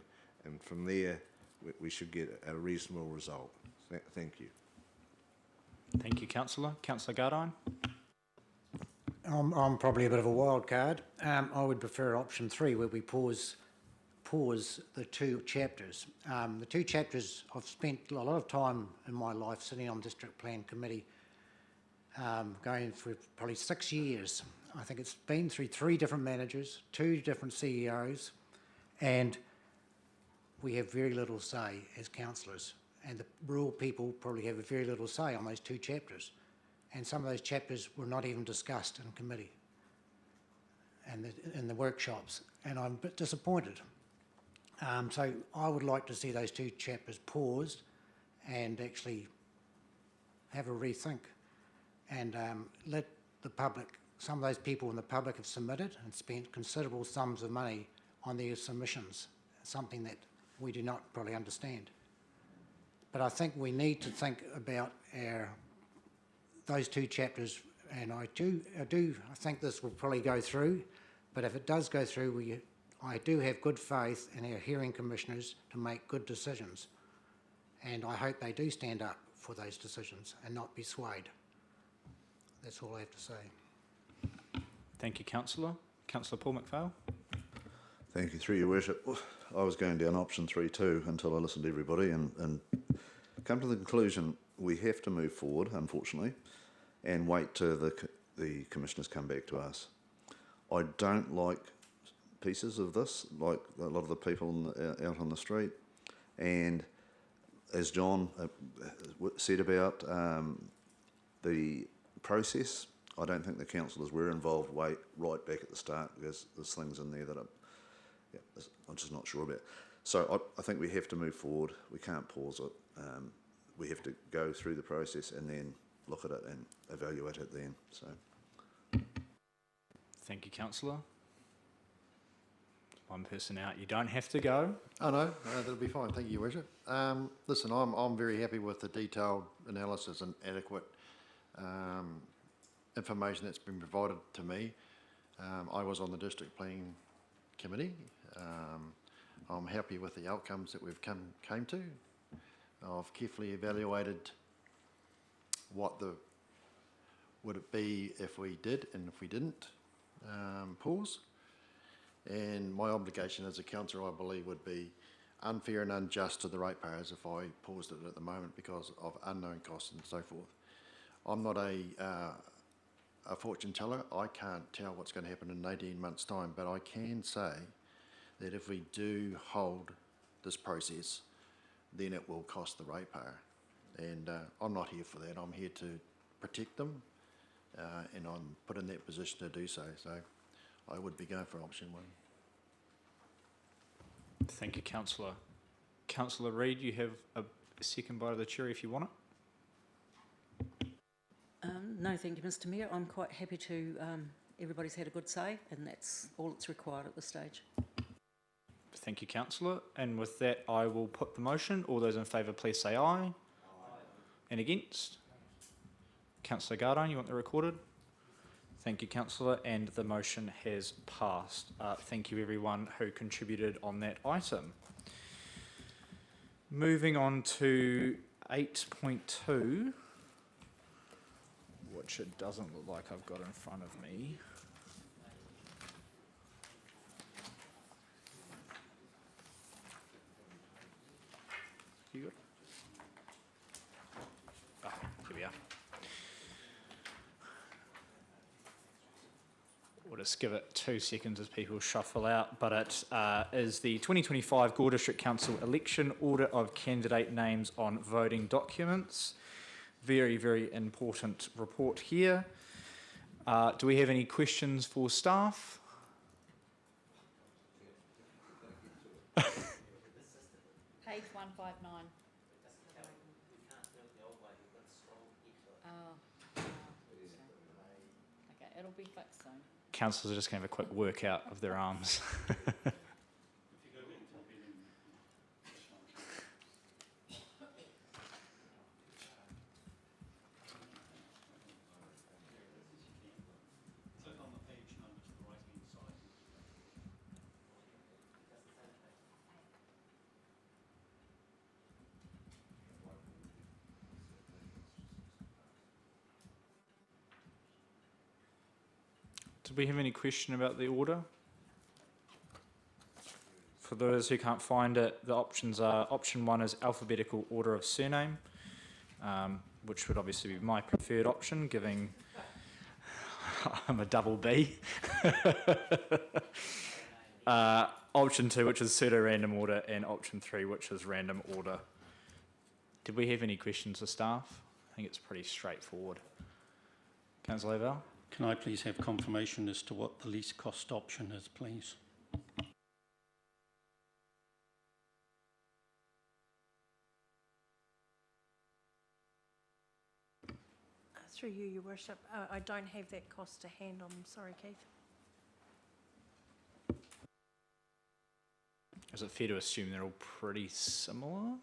from there, we should get a reasonable result. Thank you. Thank you, Councillor. Councillor Gardine. I'm probably a bit of a wild card. I would prefer option 3, where we pause the 2 chapters. The 2 chapters, I've spent a lot of time in my life sitting on District Plan Committee, going for probably 6 years. I think it's been through 3 different managers, 2 different CEOs, and we have very little say as councillors. And the rural people probably have very little say on those 2 chapters. And some of those chapters were not even discussed in committee and in the workshops. And I'm a bit disappointed. So I would like to see those 2 chapters paused and actually have a rethink and let the public, some of those people in the public have submitted and spent considerable sums of money on their submissions, something that we do not probably understand. But I think we need to think about those 2 chapters, and I think this will probably go through, but if it does go through, I do have good faith in our hearing commissioners to make good decisions, and I hope they do stand up for those decisions and not be swayed. That's all I have to say. Thank you, Councillor. Councillor Paul McPhail. Thank you, through your worship. I was going down option 3 too until I listened to everybody and come to the conclusion we have to move forward, unfortunately, and wait till the commissioners come back to us. I don't like pieces of this, like a lot of the people out on the street, and as John said about the process, I don't think the councillors were involved right back at the start, because there's things in there that I'm just not sure about. So I think we have to move forward. We can't pause it. We have to go through the process and then look at it and evaluate it then. So, thank you, Councillor. One person out. You don't have to go. Oh no, that'll be fine. Thank you, Your Worship. Listen, I'm very happy with the detailed analysis and adequate information that's been provided to me. I was on the District Planning Committee. I'm happy with the outcomes that we've came to. I've carefully evaluated what would it be if we did and if we didn't pause. And my obligation as a councillor, I believe, would be unfair and unjust to the ratepayers if I paused it at the moment because of unknown costs and so forth. I'm not a fortune teller. I can't tell what's going to happen in 18 months' time, but I can say that if we do hold this process, then it will cost the ratepayer. And I'm not here for that. I'm here to protect them, and I'm put in that position to do so. So I would be going for option 1. Thank you, Councillor. Councillor Reid, you have a second bite of the cherry if you want it. No, thank you, Mr Mayor. I'm quite happy to, everybody's had a good say, and that's all that's required at this stage. Thank you, Councillor. And with that, I will put the motion. All those in favour, please say aye. Aye. And against? Councillor Gardine, you want the recorded? Thank you, Councillor, and the motion has passed. Thank you, everyone who contributed on that item. Moving on to 8.2, which it doesn't look like I've got in front of me. You got it? Here we are. just give it 2 seconds as people shuffle out, but it is the 2025 Gore District Council election order of candidate names on voting documents. Very, very important report here. Do we have any questions for staff? Page 159. Okay, it'll be fixed soon. Councillors are just going to have a quick workout of their arms. Did we have any question about the order? For those who can't find it, the options are, option 1 is alphabetical order of surname, which would obviously be my preferred option, giving I'm a double B. Option 2, which is pseudo-random order, and option 3, which is random order. Did we have any questions for staff? I think it's pretty straightforward. Councillor Lavelle? Can I please have confirmation as to what the least cost option is, please? Through you, Your Worship. I don't have that cost to hand. I'm sorry, Keith. Is it fair to assume they're all pretty similar?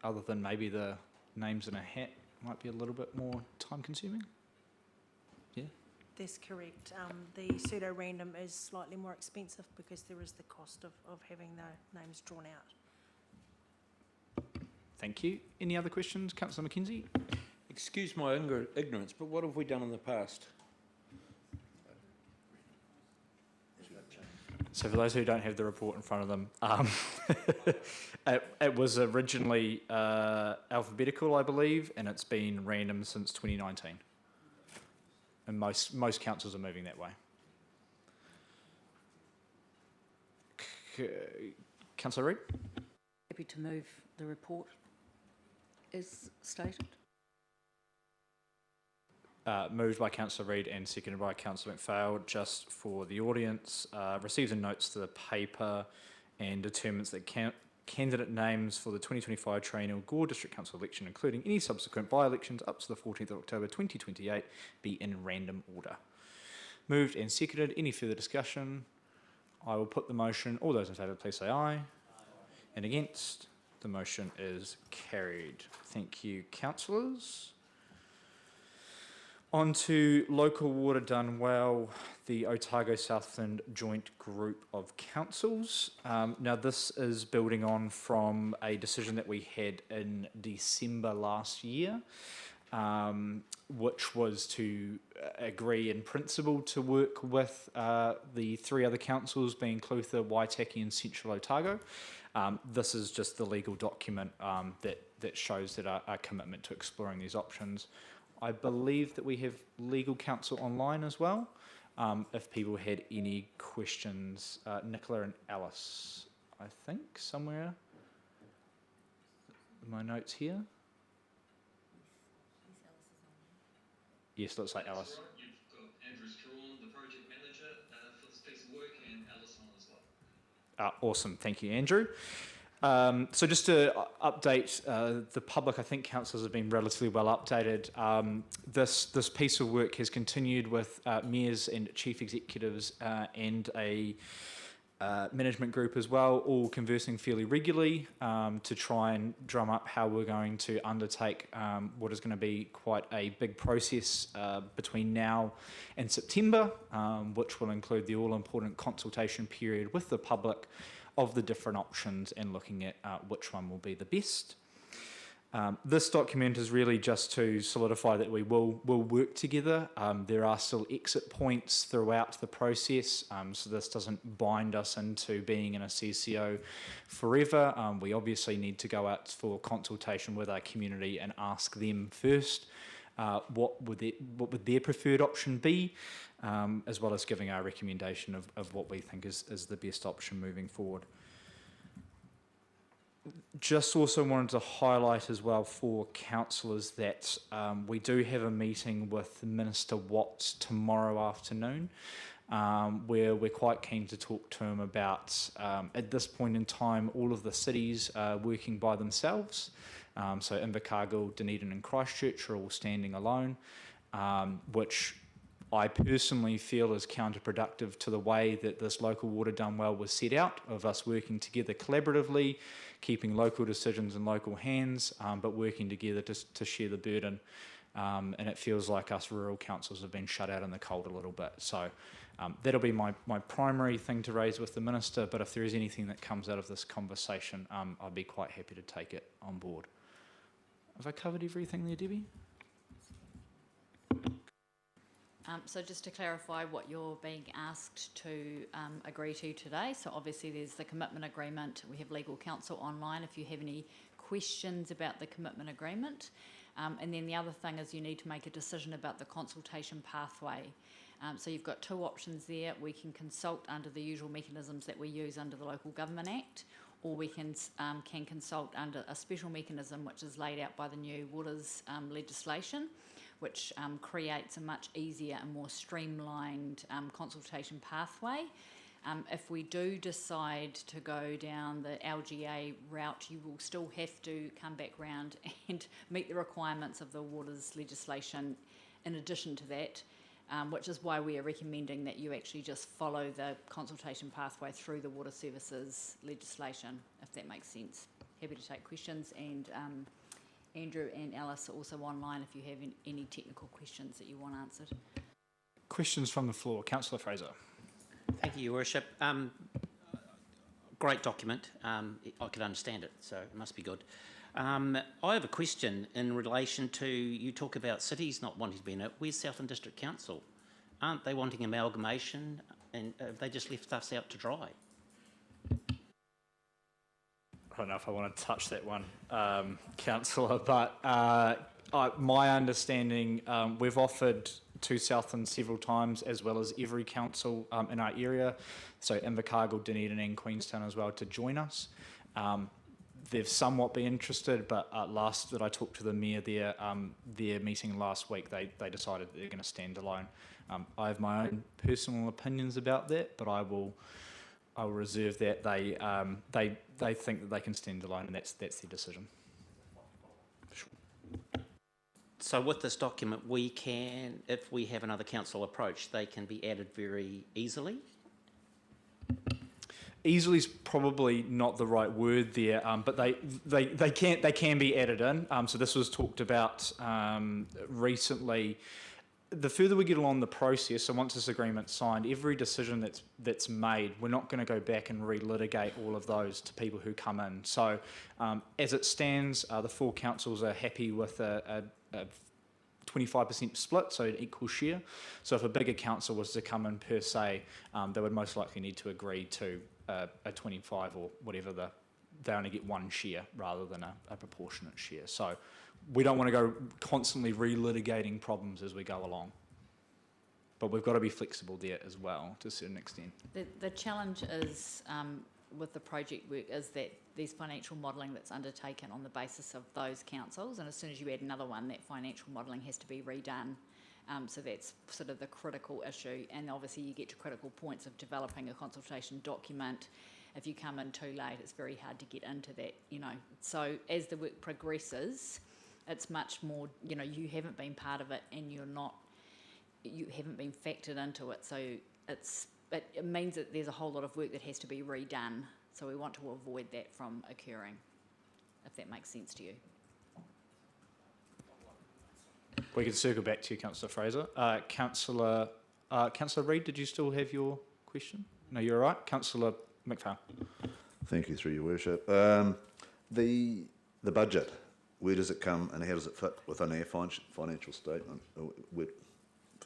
Other than maybe the names in a hat might be a little bit more time consuming? Yeah? That's correct. The pseudo-random is slightly more expensive because there is the cost of having the names drawn out. Thank you. Any other questions? Councillor McKenzie? Excuse my ignorance, but what have we done in the past? So for those who don't have the report in front of them, it was originally alphabetical, I believe, and it's been random since 2019. And most councils are moving that way. Councillor Reid? Happy to move the report as stated. Moved by Councillor Reid and seconded by Councillor McPhail. Just for the audience, receives and notes to the paper and determines that candidate names for the 2025 triennial Gore District Council election, including any subsequent by-elections up to the 14th of October 2028, be in random order. Moved and seconded. Any further discussion? I will put the motion. All those in favour, please say aye. And against? The motion is carried. Thank you, councillors. On to Local Water Done Well, the Otago Southland Joint Group of Councils. Now this is building on from a decision that we had in December last year, which was to agree in principle to work with the 3 other councils, being Clutha, Waitaki and Central Otago. This is just the legal document that shows that our commitment to exploring these options. I believe that we have legal counsel online as well. If people had any questions, Nicola and Alice, I think, somewhere in my notes here. Yes, looks like Alice. Right. You've got Andrew Strawn, the project manager for this piece of work, and Alice on as well. Awesome, thank you, Andrew. So just to update the public, I think councillors have been relatively well updated. This piece of work has continued with mayors and chief executives and a management group as well, all conversing fairly regularly to try and drum up how we're going to undertake what is going to be quite a big process between now and September, which will include the all-important consultation period with the public of the different options and looking at which one will be the best. This document is really just to solidify that we will work together. There are still exit points throughout the process, so this doesn't bind us into being in a CCO forever. We obviously need to go out for consultation with our community and ask them first what would their preferred option be, as well as giving our recommendation of what we think is the best option moving forward. Just also wanted to highlight as well for councillors that we do have a meeting with Minister Watts tomorrow afternoon, where we're quite keen to talk to him about, at this point in time, all of the cities working by themselves. So Invercargill, Dunedin and Christchurch are all standing alone, which I personally feel is counterproductive to the way that this local water done well was set out, of us working together collaboratively, keeping local decisions in local hands, but working together to share the burden. And it feels like us rural councils have been shut out in the cold a little bit. So that'll be my primary thing to raise with the Minister, but if there is anything that comes out of this conversation, I'd be quite happy to take it on board. Have I covered everything there, Debbie? So just to clarify what you're being asked to agree to today, so obviously there's the commitment agreement. We have legal counsel online if you have any questions about the commitment agreement. And then the other thing is you need to make a decision about the consultation pathway. So you've got two options there. We can consult under the usual mechanisms that we use under the Local Government Act, or we can consult under a special mechanism which is laid out by the new waters legislation, which creates a much easier and more streamlined consultation pathway. If we do decide to go down the LGA route, you will still have to come back round and meet the requirements of the waters legislation in addition to that, which is why we are recommending that you actually just follow the consultation pathway through the water services legislation, if that makes sense. Happy to take questions, and Andrew and Alice are also online if you have any technical questions that you want answered. Questions from the floor. Councillor Fraser. Thank you, Your Worship. Great document. I could understand it, so it must be good. I have a question in relation to, you talk about cities not wanting to be in it. Where's Southern District Council? Aren't they wanting amalgamation, and have they just left us out to dry? I don't know if I want to touch that one, Councillor, but my understanding, we've offered to Southland several times, as well as every council in our area, so Invercargill, Dunedin and Queenstown as well, to join us. They've somewhat been interested, but last that I talked to the mayor there, their meeting last week, they decided that they're going to stand alone. I have my own personal opinions about that, but I will reserve that. They think that they can stand alone, and that's their decision. So with this document, we can, if we have another council approach, they can be added very easily? Easily is probably not the right word there, but they can be added in. So this was talked about recently. The further we get along the process, so once this agreement's signed, every decision that's made, we're not going to go back and relitigate all of those to people who come in. So as it stands, the four councils are happy with a 25% split, so an equal share. So if a bigger council was to come in per se, they would most likely need to agree to a 25 or whatever, they only get one share rather than a proportionate share. So we don't want to go constantly relitigating problems as we go along. But we've got to be flexible there as well, to a certain extent. The challenge is, with the project work, is that there's financial modelling that's undertaken on the basis of those councils, and as soon as you add another one, that financial modelling has to be redone. So that's sort of the critical issue, and obviously you get to critical points of developing a consultation document. If you come in too late, it's very hard to get into that, you know. So as the work progresses, it's much more, you know, you haven't been part of it and you haven't been factored into it. So it means that there's a whole lot of work that has to be redone. So we want to avoid that from occurring, if that makes sense to you. We can circle back to you, Councillor Fraser. Councillor Reid, did you still have your question? No, you're all right. Councillor McPhail. Thank you, through your worship. The budget, where does it come and how does it fit within our financial statement?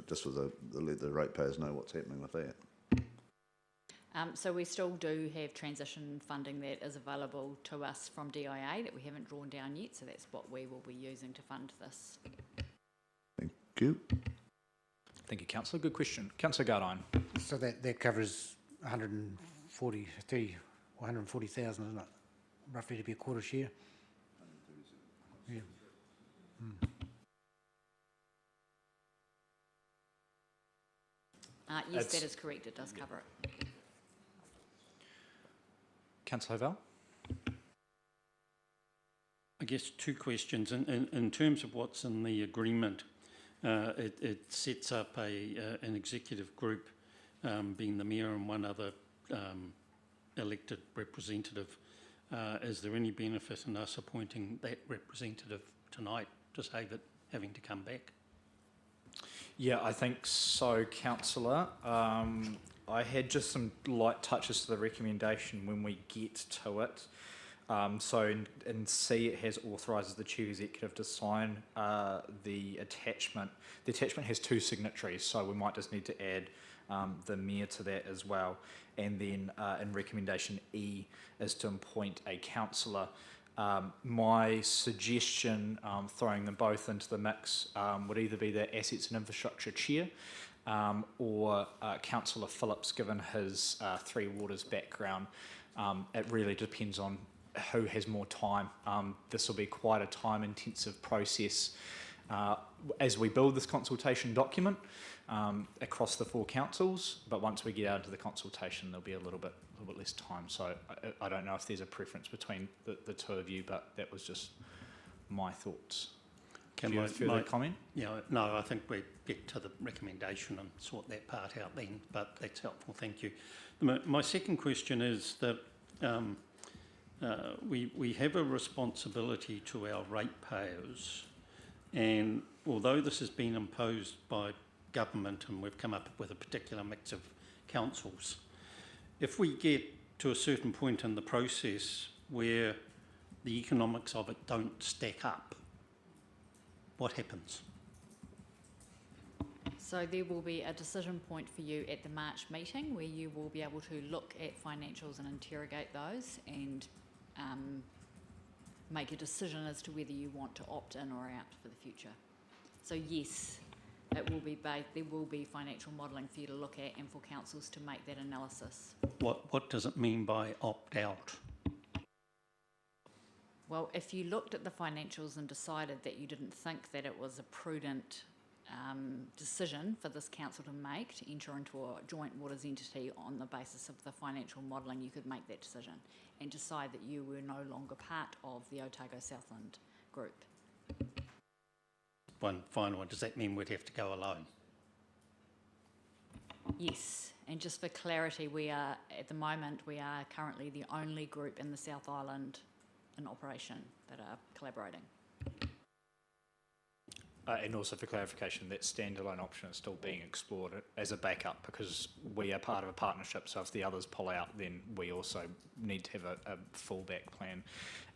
Just so the ratepayers know what's happening with that. So we still do have transition funding that is available to us from DIA that we haven't drawn down yet, so that's what we will be using to fund this. you. Thank you, Councillor. Good question. Councillor Gardine. So that covers 140,000, isn't it? Roughly to be a quarter share? Yeah. Yes, that is correct. It does cover it. Councillor Hovell. I guess two questions. In terms of what's in the agreement, it sets up an executive group, being the mayor and one other elected representative. Is there any benefit in us appointing that representative tonight to save it having to come back? Yeah, I think so, Councillor. I had just some light touches to the recommendation when we get to it. So in C, it has authorises the Chief Executive to sign the attachment. The attachment has 2 signatories, so we might just need to add the Mayor to that as well. And then in recommendation E is to appoint a councillor. My suggestion, throwing them both into the mix, would either be the Assets and Infrastructure Chair or Councillor Phillips, given his Three Waters background. It really depends on who has more time. This will be quite a time-intensive process as we build this consultation document across the 4 councils, but once we get out into the consultation, there'll be a little bit less time. So I don't know if there's a preference between the 2 of you, but that was just my thoughts. Can Do you have further comment? Yeah, no, I think we get to the recommendation and sort that part out then, but that's helpful, thank you. My second question is that we have a responsibility to our ratepayers, and although this has been imposed by government and we've come up with a particular mix of councils, if we get to a certain point in the process where the economics of it don't stack up, what happens? So there will be a decision point for you at the March meeting where you will be able to look at financials and interrogate those and make a decision as to whether you want to opt in or out for the future. So yes, it will be there will be financial modelling for you to look at and for councils to make that analysis. What does it mean by opt out? Well, if you looked at the financials and decided that you didn't think that it was a prudent decision for this council to make to enter into a joint waters entity on the basis of the financial modelling, you could make that decision and decide that you were no longer part of the Otago Southland group. One final one, does that mean we'd have to go alone? Yes, and just for clarity, we are, at the moment, we are currently the only group in the South Island in operation that are collaborating. And also for clarification, that standalone option is still being explored as a backup because we are part of a partnership, so if the others pull out, then we also need to have a fallback plan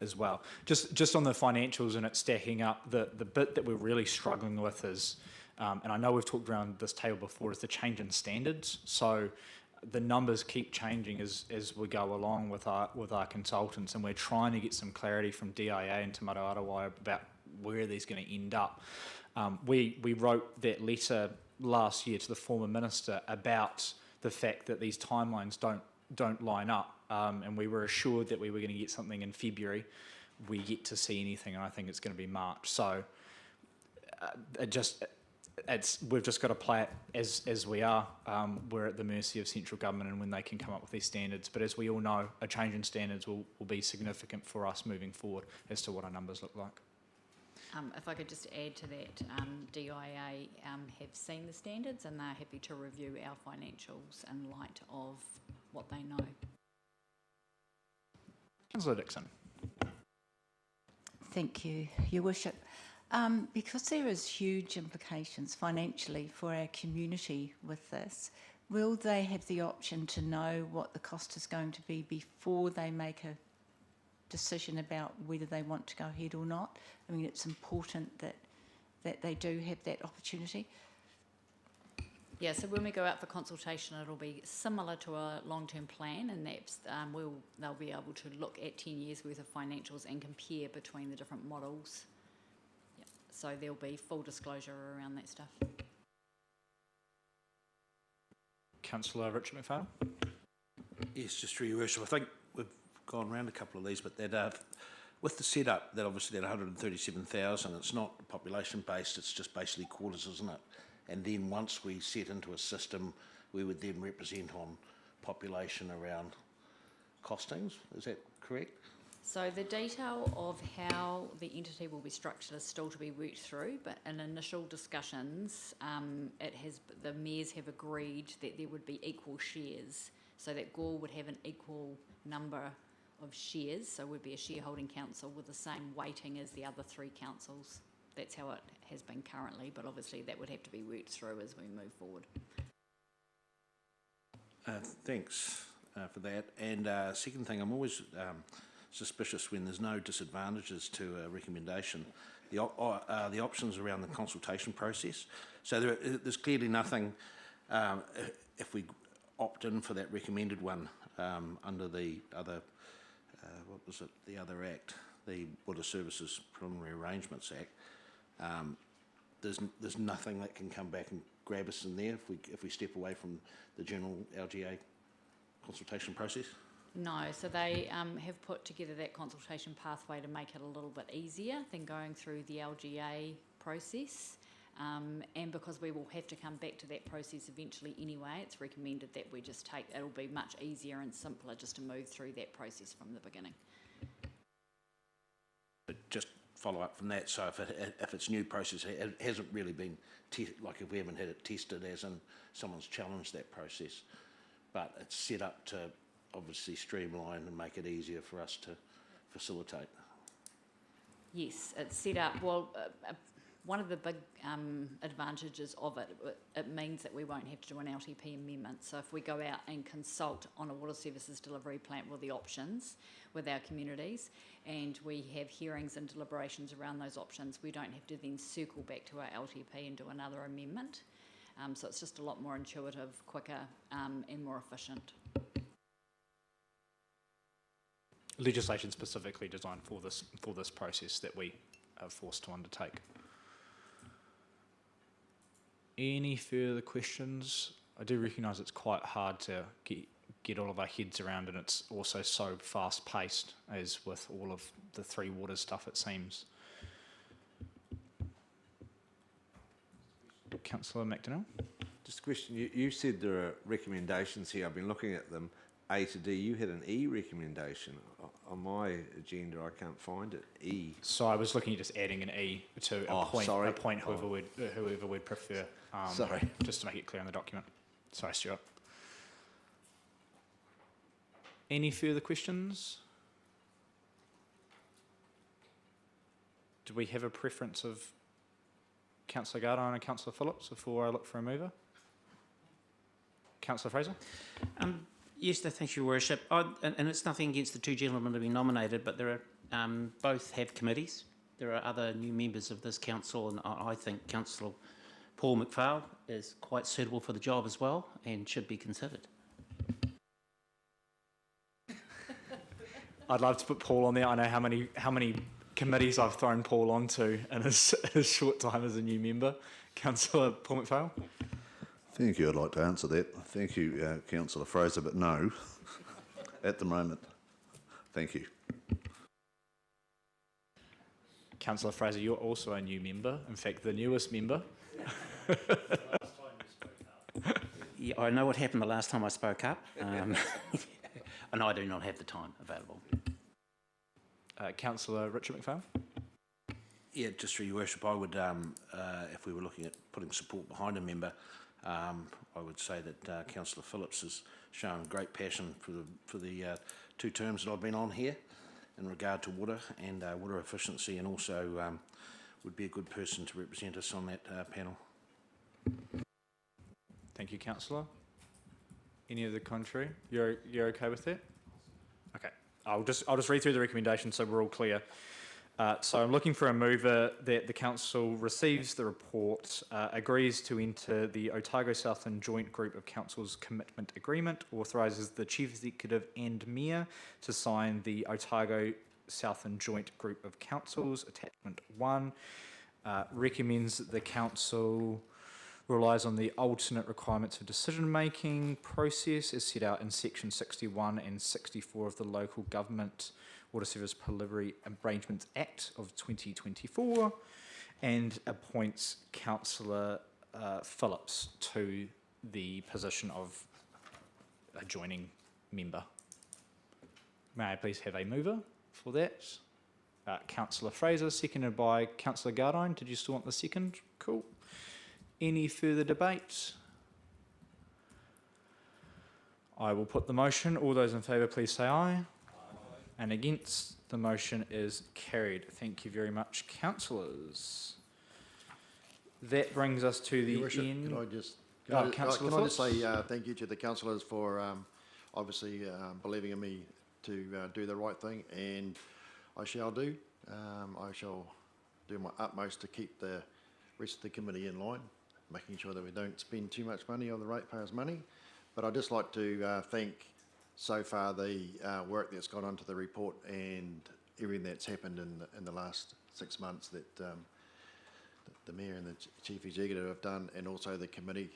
as well. Just on the financials and it stacking up, the bit that we're really struggling with is, and I know we've talked around this table before, is the change in standards. So the numbers keep changing as we go along with our consultants, and we're trying to get some clarity from DIA and Te Maro Arawai about where are these going to end up. We wrote that letter last year to the former minister about the fact that these timelines don't line up, and we were assured that we were going to get something in February. We yet to see anything, and I think it's going to be March. So we've just got to play it as we are. We're at the mercy of central government and when they can come up with these standards. But as we all know, a change in standards will be significant for us moving forward as to what our numbers look like. If I could just add to that, DIA have seen the standards and they're happy to review our financials in light of what they know. Councillor Dixon. Thank you, Your Worship. Because there is huge implications financially for our community with this, will they have the option to know what the cost is going to be before they make a decision about whether they want to go ahead or not? I mean, it's important that they do have that opportunity. Yeah, so when we go out for consultation, it'll be similar to a long-term plan, and that's they'll be able to look at 10 years worth of financials and compare between the different models. So there'll be full disclosure around that stuff. Councillor Richard McPhail. Yes, just through your worship. I think we've gone around a couple of these, but that with the setup, that obviously that 137,000, it's not population based, it's just basically quarters, isn't it? And then once we set into a system, we would then represent on population around costings. Is that correct? So the detail of how the entity will be structured is still to be worked through, but in initial discussions, the mayors have agreed that there would be equal shares, so that Gore would have an equal number of shares, so would be a shareholding council with the same weighting as the other three councils. That's how it has been currently, but obviously that would have to be worked through as we move forward. Thanks for that. And second thing, I'm always suspicious when there's no disadvantages to a recommendation. The options around the consultation process. So there's clearly nothing, if we opt in for that recommended one under the other, what was it, the other act, the Water Services Preliminary Arrangements Act, there's nothing that can come back and grab us in there if we step away from the general LGA consultation process? No, so they have put together that consultation pathway to make it a little bit easier than going through the LGA process. And because we will have to come back to that process eventually anyway, it's recommended that we just it'll be much easier and simpler just to move through that process from the beginning. But just follow up from that, so if it's new process, it hasn't really been, like if we haven't had it tested as in someone's challenged that process, but it's set up to obviously streamline and make it easier for us to facilitate. Yes, it's set up, well, one of the big advantages of it means that we won't have to do an LTP amendment. So if we go out and consult on a water services delivery plan with the options with our communities, and we have hearings and deliberations around those options, we don't have to then circle back to our LTP and do another amendment. So it's just a lot more intuitive, quicker, and more efficient. Legislation specifically designed for this process that we are forced to undertake. Any further questions? I do recognise it's quite hard to get all of our heads around, and it's also so fast paced, as with all of the Three Waters stuff, it seems. Councillor McDonnell? Just a question. You said there are recommendations here. I've been looking at them. A to D. You had an E recommendation. On my agenda, I can't find it. E. So I was looking at just adding an E to appoint whoever would prefer. Sorry. Just to make it clear on the document. Sorry, Stuart. Any further questions? Do we have a preference of Councillor Gardiner and Councillor Phillips before I look for a mover? Councillor Fraser? Yes, thank you, Worship. And it's nothing against the two gentlemen to be nominated, but there are both have committees. There are other new members of this council, and I think Councillor Paul McPhail is quite suitable for the job as well and should be considered. I'd love to put Paul on there. I know how many committees I've thrown Paul onto in his short time as a new member. Councillor Paul McPhail? Thank you. I'd like to answer that. Thank you, Councillor Fraser, but no, at the moment. Thank you. Councillor Fraser, you're also a new member. In fact, the newest member. Yeah, I know what happened the last time I spoke up, and I do not have the time available. Councillor Richard McPhail? Yeah, just through your worship, I would, if we were looking at putting support behind a member, I would say that Councillor Phillips has shown great passion for the 2 terms that I've been on here in regard to water and water efficiency, and also would be a good person to represent us on that panel. Thank you, Councillor. Any of the contrary? You're okay with that? Okay. I'll just read through the recommendation so we're all clear. So I'm looking for a mover that the council receives the report, agrees to enter the Otago Southland Joint Group of Councils Commitment Agreement, authorises the Chief Executive and Mayor to sign the Otago Southland Joint Group of Councils, Attachment 1, recommends that the council relies on the alternate requirements of decision-making process as set out in section 61 and 64 of the Local Government Water Service Delivery Arrangements Act of 2024, and appoints Councillor Phillips to the position of adjoining member. May I please have a mover for that? Councillor Fraser, seconded by Councillor Gardine. Did you still want the second? Cool. Any further debate? I will put the motion. All those in favour, please say aye. Aye. And against, the motion is carried. Thank you very much, councillors. That brings us to the end. Can I just, Councillor can I just Phillips? say thank you to the councillors for obviously believing in me to do the right thing, and I shall do. I shall do my utmost to keep the rest of the committee in line, making sure that we don't spend too much money on the ratepayers' money. But I'd just like to thank so far the work that's gone onto the report and everything that's happened in the last 6 months that the Mayor and the Chief Executive have done, and also the committee.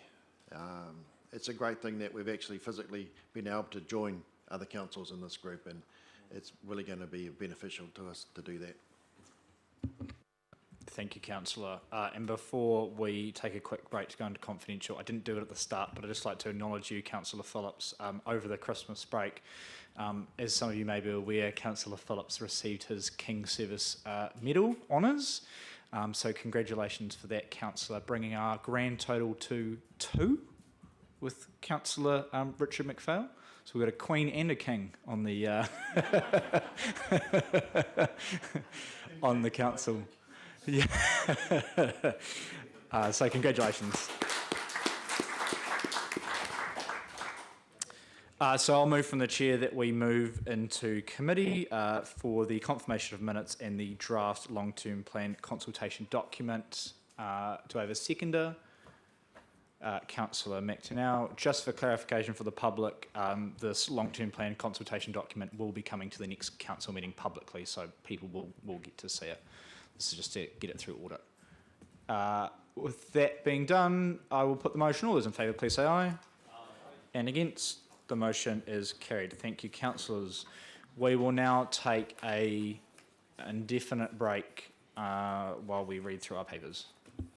It's a great thing that we've actually physically been able to join other councils in this group, and it's really going to be beneficial to us to do that. Thank you, Councillor. And before we take a quick break to go into confidential, I didn't do it at the start, but I'd just like to acknowledge you, Councillor Phillips, over the Christmas break. As some of you may be aware, Councillor Phillips received his King's Service Medal honours. So congratulations for that, Councillor, bringing our grand total to 2 with Councillor Richard McPhail. So we've got a Queen and a King on the on the council. Yeah. So congratulations. So I'll move from the chair that we move into committee for the confirmation of minutes and the draft long-term plan consultation document. Do I have a seconder? Councillor McTownell. Just for clarification for the public, this long-term plan consultation document will be coming to the next council meeting publicly, so people will get to see it. This is just to get it through audit. With that being done, I will put the motion. All those in favour, please say aye. Aye. And against, the motion is carried. Thank you, councillors. We will now take an indefinite break while we read through our papers.